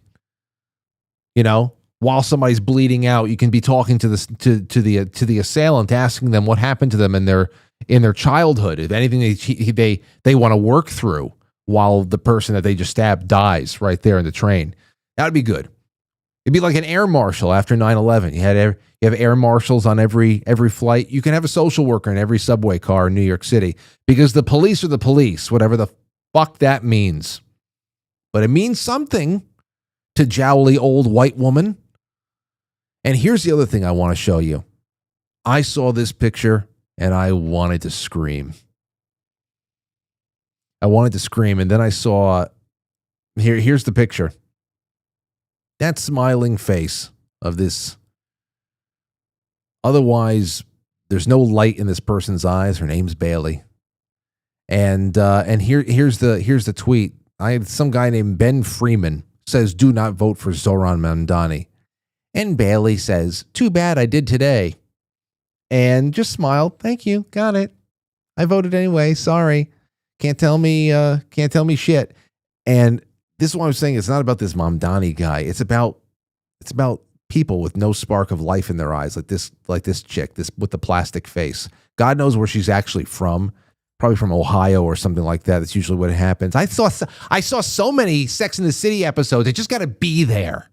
You know, while somebody's bleeding out, you can be talking to the assailant, asking them what happened to them in their childhood, if anything they want to work through, while the person that they just stabbed dies right there in the train. That would be good. It'd be like an air marshal after 9/11. You have air marshals on every flight. You can have a social worker in every subway car in New York City, because the police are the police, whatever the fuck that means. But it means something to jowly old white woman. And here's the other thing I want to show you. I saw this picture and I wanted to scream. And then I saw, here's the picture. That smiling face of this. Otherwise, there's no light in this person's eyes. Her name's Bailey. And here's the tweet. I had some guy named Ben Freeman says, "Do not vote for Zohran Mamdani." And Bailey says, "Too bad I did today." And just smiled. "Thank you. Got it. I voted anyway. Sorry. Can't tell me shit." And this is what I'm saying. It's not about this Mamdani guy. It's about people with no spark of life in their eyes, like this chick, this with the plastic face. God knows where she's actually from. Probably from Ohio or something like that. That's usually what happens. I saw so many Sex and the City episodes. They just got to be there.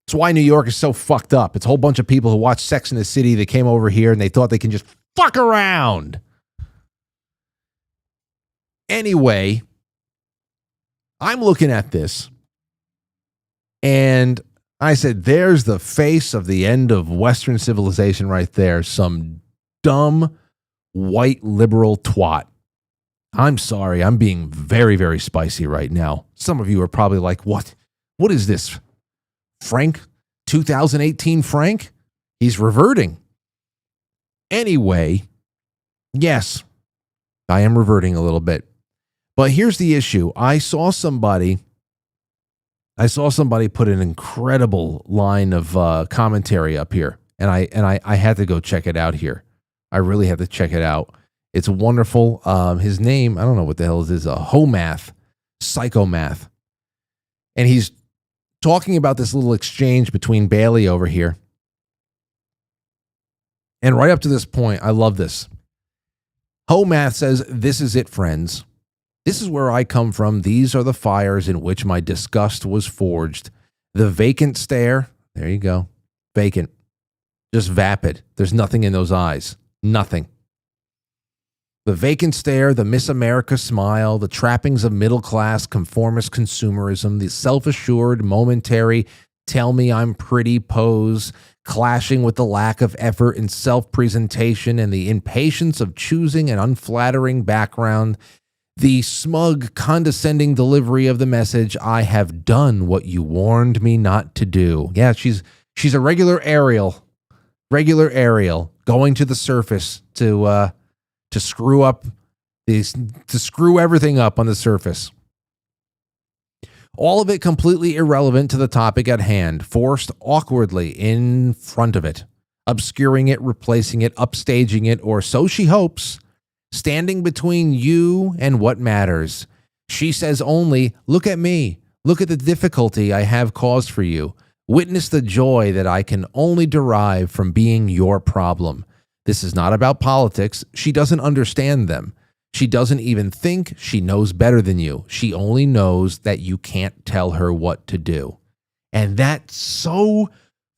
That's why New York is so fucked up. It's a whole bunch of people who watch Sex and the City. They came over here and they thought they can just fuck around. Anyway, I'm looking at this and I said, there's the face of the end of Western civilization right there. Some dumb white liberal twat. I'm sorry. I'm being very, very spicy right now. Some of you are probably like, what? What is this? Frank? 2018 Frank? He's reverting. Anyway, yes, I am reverting a little bit. But here's the issue. I saw somebody I saw somebody put an incredible line of commentary up here, and I had to go check it out here. I really had to check it out. It's wonderful. His name, I don't know what the hell it is, Homath, Psychomath. And he's talking about this little exchange between Bailey over here. And right up to this point, I love this. Homath says, "This is it, friends. This is where I come from. These are the fires in which my disgust was forged. The vacant stare." There you go. Vacant. Just vapid. There's nothing in those eyes. Nothing. The vacant stare, the Miss America smile, the trappings of middle-class conformist consumerism, the self-assured, momentary, tell me I'm pretty pose, clashing with the lack of effort in self-presentation and the impatience of choosing an unflattering background, the smug, condescending delivery of the message, I have done what you warned me not to do. Yeah, she's a regular Ariel, going to the surface to screw up these, to screw everything up on the surface. All of it completely irrelevant to the topic at hand, forced awkwardly in front of it, obscuring it, replacing it, upstaging it, or so she hopes, standing between you and what matters. She says only, look at me, look at the difficulty I have caused for you. Witness the joy that I can only derive from being your problem. This is not about politics. She doesn't understand them. She doesn't even think she knows better than you. She only knows that you can't tell her what to do. And that so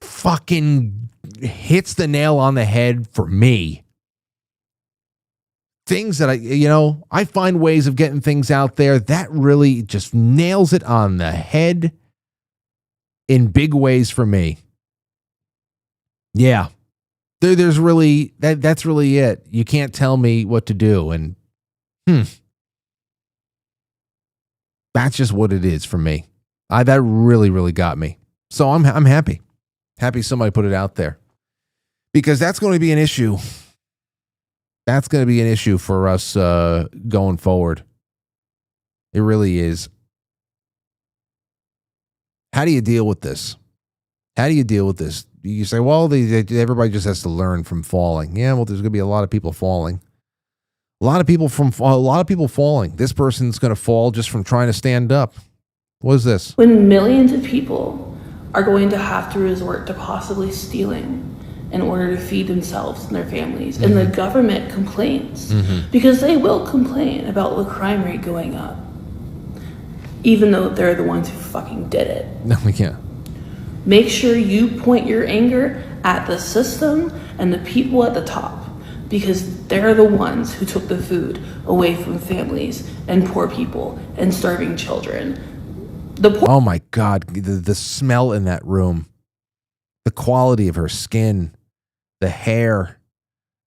fucking hits the nail on the head for me. Things that I find ways of getting things out there. That really just nails it on the head in big ways for me. Yeah. There's really, that's really it. You can't tell me what to do. And that's just what it is for me. That really, really got me. So I'm happy. Happy somebody put it out there. Because that's going to be an issue. That's going to be an issue for us going forward. It really is. How do you deal with this? How do you deal with this? You say, well, everybody just has to learn from falling. Yeah, well, there's going to be a lot of people falling. A lot of people falling. This person's going to fall just from trying to stand up. What is this? When millions of people are going to have to resort to possibly stealing in order to feed themselves and their families, and the government complains, because they will complain about the crime rate going up, even though they're the ones who fucking did it. No, we can't. Make sure you point your anger at the system and the people at the top, because they're the ones who took the food away from families and poor people and starving children. Oh my God, the smell in that room, the quality of her skin, the hair,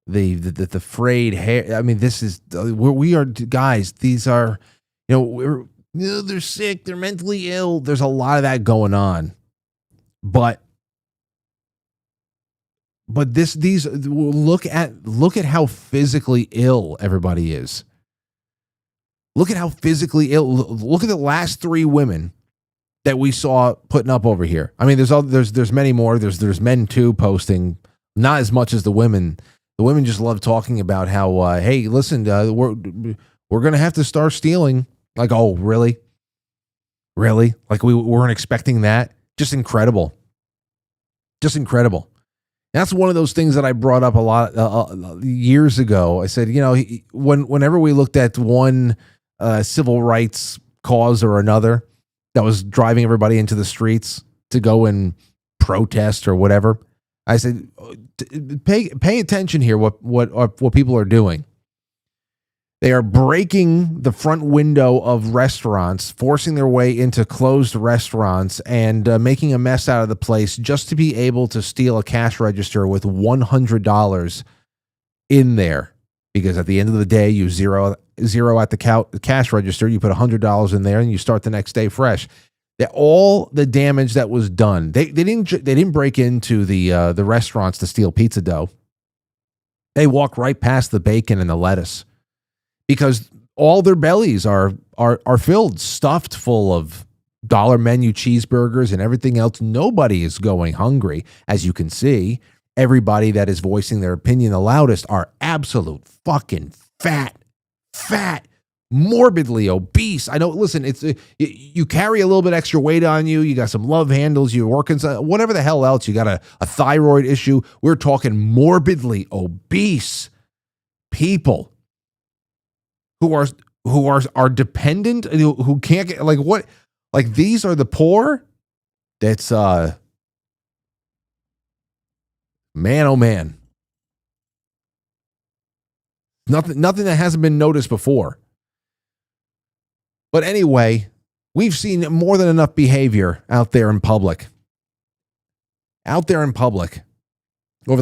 the frayed hair. I mean, this is we are guys. These are, they're sick, they're mentally ill. There's a lot of that going on. But these look at how physically ill everybody is. Look at how physically ill. Look at the last three women that we saw putting up over here. I mean, there's many more. There's men too posting, not as much as the women. The women just love talking about how hey, listen, we're gonna have to start stealing. Like, oh, really? Like we weren't expecting that. Just incredible. That's one of those things that I brought up a lot years ago. I said, whenever we looked at one civil rights cause or another that was driving everybody into the streets to go and protest or whatever, I said, pay attention here. What people are doing. They are breaking the front window of restaurants, forcing their way into closed restaurants, and making a mess out of the place just to be able to steal a cash register with $100 in there. Because at the end of the day, you zero at the cash register, you put $100 in there, and you start the next day fresh. All the damage that was done, they didn't break into the restaurants to steal pizza dough. They walked right past the bacon and the lettuce. Because all their bellies are filled, stuffed full of dollar menu cheeseburgers and everything else. Nobody is going hungry. As you can see, everybody that is voicing their opinion the loudest are absolute fucking fat, morbidly obese. I know, listen, it's you carry a little bit extra weight on you. You got some love handles. You're working, whatever the hell else. You got a thyroid issue. We're talking morbidly obese people who are dependent, who can't get, like, what, like, these are the poor. That's man, oh man, nothing that hasn't been noticed before. But anyway, we've seen more than enough behavior out there in public over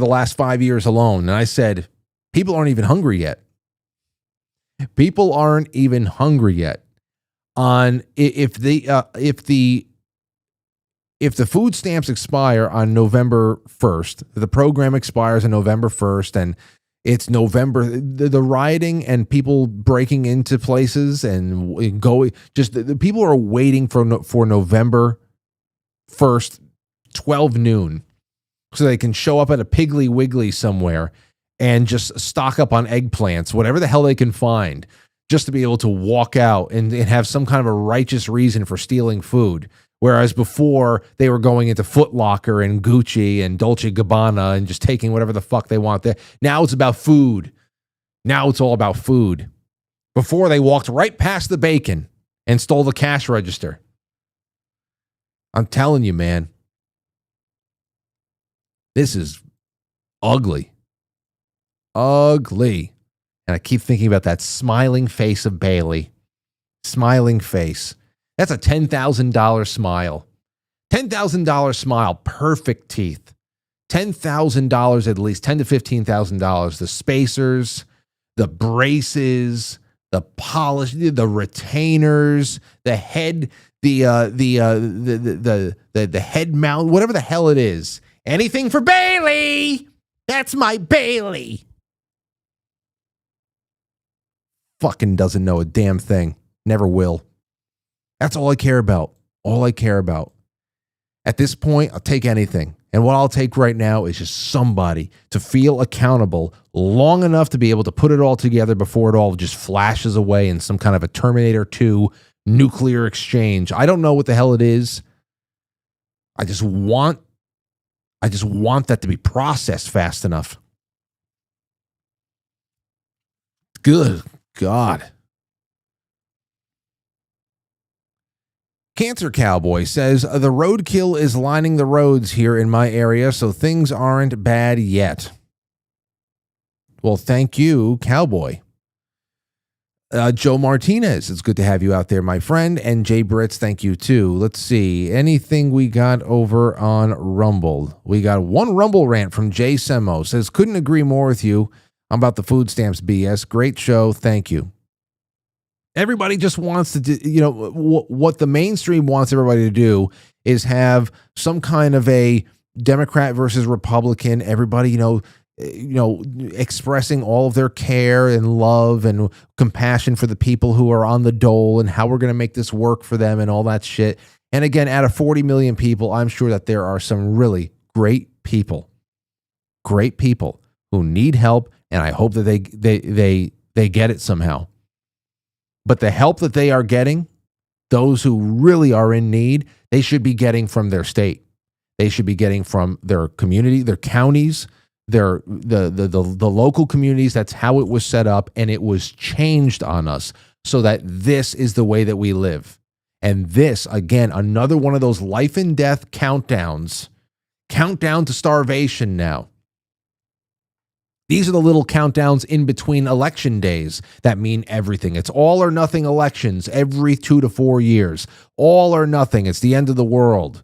the last 5 years alone. And I said, people aren't even hungry yet. People aren't even hungry yet. On if the food stamps expire on November 1st, the program expires on November 1st, and it's November, the rioting and people breaking into places and going, just the people are waiting for November 1st, 12 noon, so they can show up at a Piggly Wiggly somewhere and just stock up on eggplants, whatever the hell they can find, just to be able to walk out and have some kind of a righteous reason for stealing food. Whereas before, they were going into Foot Locker and Gucci and Dolce & Gabbana and just taking whatever the fuck they want there. Now it's about food. Now it's all about food. Before, they walked right past the bacon and stole the cash register. I'm telling you, man. This is ugly. Ugly. And I keep thinking about that smiling face of Bailey. Smiling face. That's a $10,000 smile. $10,000 smile, perfect teeth. $10,000 at least, $10,000 to $15,000. The spacers, the braces, the polish, the retainers, the head, the head mount, whatever the hell it is. Anything for Bailey. That's my Bailey. Fucking doesn't know a damn thing. Never will. That's all I care about. All I care about. At this point, I'll take anything. And what I'll take right now is just somebody to feel accountable long enough to be able to put it all together before it all just flashes away in some kind of a Terminator 2 nuclear exchange. I don't know what the hell it is. I just want that to be processed fast enough. Good God. Cancer Cowboy says, the roadkill is lining the roads here in my area, so things aren't bad yet. Well, thank you, Cowboy. Joe Martinez, it's good to have you out there, my friend. And Jay Britz, thank you too. Let's see. Anything we got over on Rumble? We got one Rumble rant from Jay Semo. Says, couldn't agree more with you about the food stamps BS. Great show. Thank you. Everybody just wants to do, what the mainstream wants everybody to do is have some kind of a Democrat versus Republican. Everybody, expressing all of their care and love and compassion for the people who are on the dole and how we're going to make this work for them and all that shit. And again, out of 40 million people, I'm sure that there are some really great people who need help. And I hope that they get it somehow. But the help that they are getting, those who really are in need, they should be getting from their state. They should be getting from their community, their counties, the local communities. That's how it was set up, and it was changed on us so that this is the way that we live. And this, again, another one of those life and death countdowns. Countdown to starvation now. These are the little countdowns in between election days that mean everything. It's all or nothing elections every 2 to 4 years. All or nothing. It's the end of the world.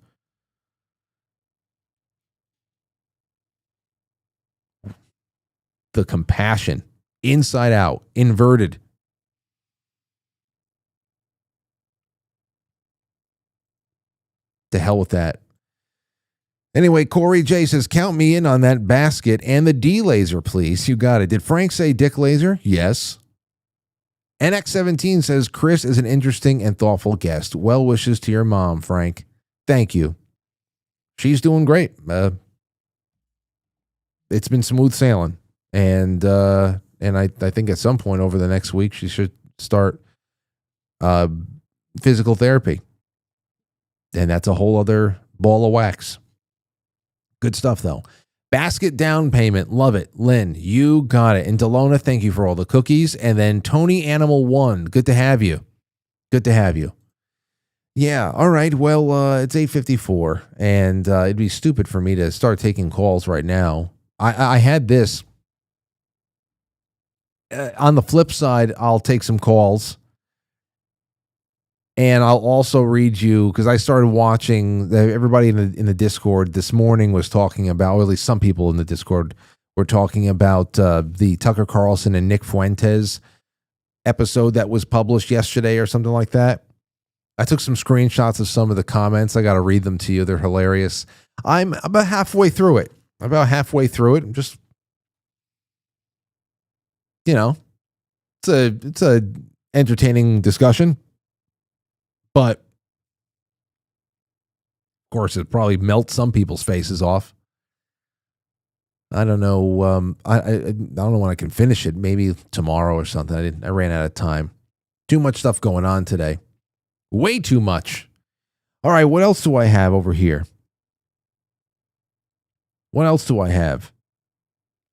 The compassion, inside out, inverted. To hell with that. Anyway, Corey J says, count me in on that basket and the D laser, please. You got it. Did Frank say dick laser? Yes. NX17 says, Chris is an interesting and thoughtful guest. Well wishes to your mom, Frank. Thank you. She's doing great. It's been smooth sailing. And I think at some point over the next week, she should start physical therapy. And that's a whole other ball of wax. Good stuff, though. Basket down payment. Love it. Lynn, you got it. And Delona, thank you for all the cookies. And then Tony Animal 1. Good to have you. Good to have you. Yeah. All right. Well, it's 8:54, and it'd be stupid for me to start taking calls right now. I had this. On the flip side, I'll take some calls. And I'll also read you, because I started watching, everybody in the Discord this morning was talking about, or at least some people in the Discord were talking about the Tucker Carlson and Nick Fuentes episode that was published yesterday or something like that. I took some screenshots of some of the comments. I got to read them to you. They're hilarious. I'm about halfway through it. I'm just, it's a entertaining discussion. But, of course, it probably melts some people's faces off. I don't know. I don't know when I can finish it. Maybe tomorrow or something. I ran out of time. Too much stuff going on today. Way too much. All right, what else do I have over here? What else do I have?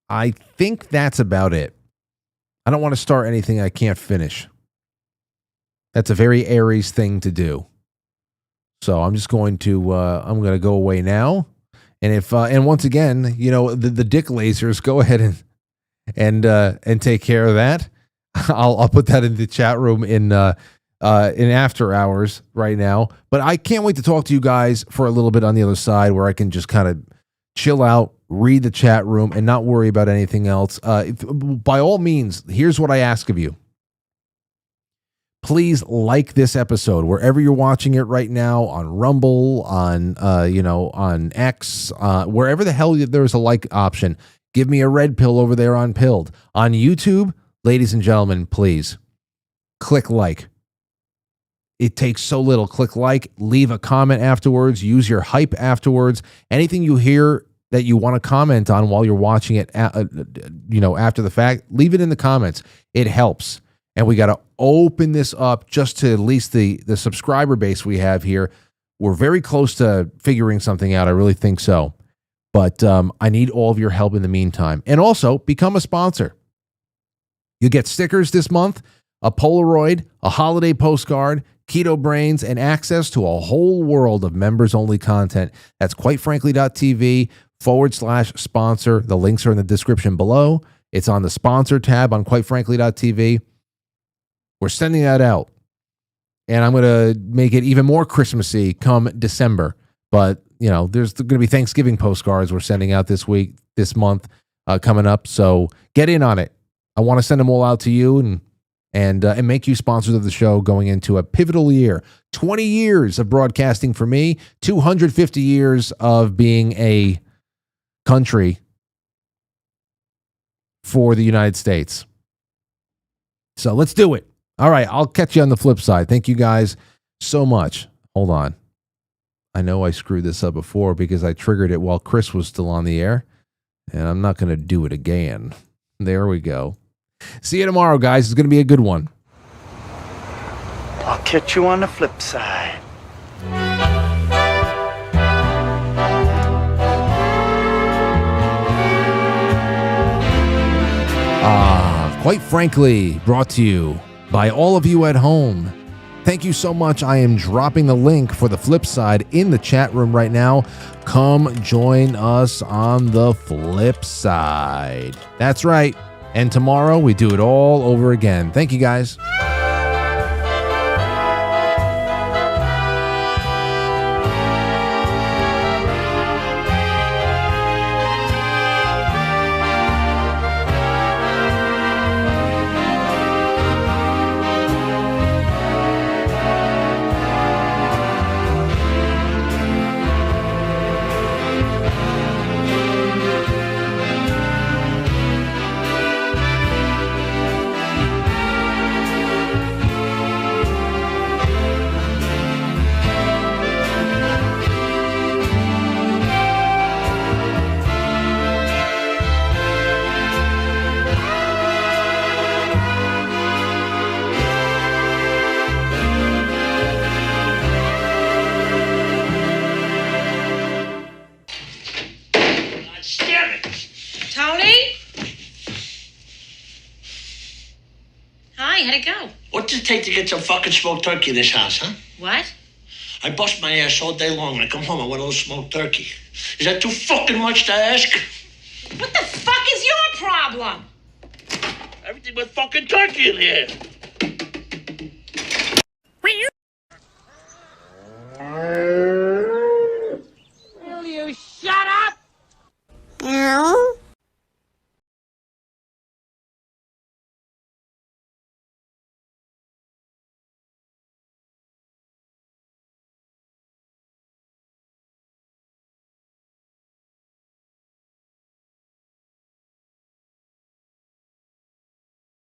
I think that's about it. I don't want to start anything I can't finish. That's a very Aries thing to do. So I'm just going to go away now. And and once again, the dick lasers, go ahead and take care of that. I'll put that in the chat room in after hours right now. But I can't wait to talk to you guys for a little bit on the other side, where I can just kind of chill out, read the chat room, and not worry about anything else. By all means, here's what I ask of you. Please like this episode wherever you're watching it right now, on Rumble, on X, wherever the hell there's a like option. Give me a red pill over there on Pilled. On YouTube, ladies and gentlemen, please click like. It takes so little. Click like, leave a comment afterwards, use your hype afterwards. Anything you hear that you want to comment on while you're watching it, after the fact, leave it in the comments. It helps. And we got to open this up just to at least the subscriber base we have here. We're very close to figuring something out. I really think so. But I need all of your help in the meantime. And also, become a sponsor. You get stickers this month, a Polaroid, a holiday postcard, Keto Brainz, and access to a whole world of members-only content. That's quitefrankly.tv/sponsor. The links are in the description below. It's on the sponsor tab on quitefrankly.tv. We're sending that out, and I'm going to make it even more Christmassy come December. But, there's going to be Thanksgiving postcards we're sending out this month coming up. So get in on it. I want to send them all out to you and make you sponsors of the show going into a pivotal year. 20 years of broadcasting for me, 250 years of being a country for the United States. So let's do it. All right, I'll catch you on the flip side. Thank you guys so much. Hold on. I know I screwed this up before because I triggered it while Chris was still on the air, and I'm not going to do it again. There we go. See you tomorrow, guys. It's going to be a good one. I'll catch you on the flip side. Quite Frankly, brought to you by all of you at home. Thank you so much. I am dropping the link for the flip side in the chat room right now. Come join us on the flip side. That's right. And tomorrow we do it all over again. Thank you, guys. I go? What does it take to get some fucking smoked turkey in this house, huh? What? I bust my ass all day long. When I come home, I want a little smoked turkey. Is that too fucking much to ask? What the fuck is your problem? Everything but fucking turkey in here.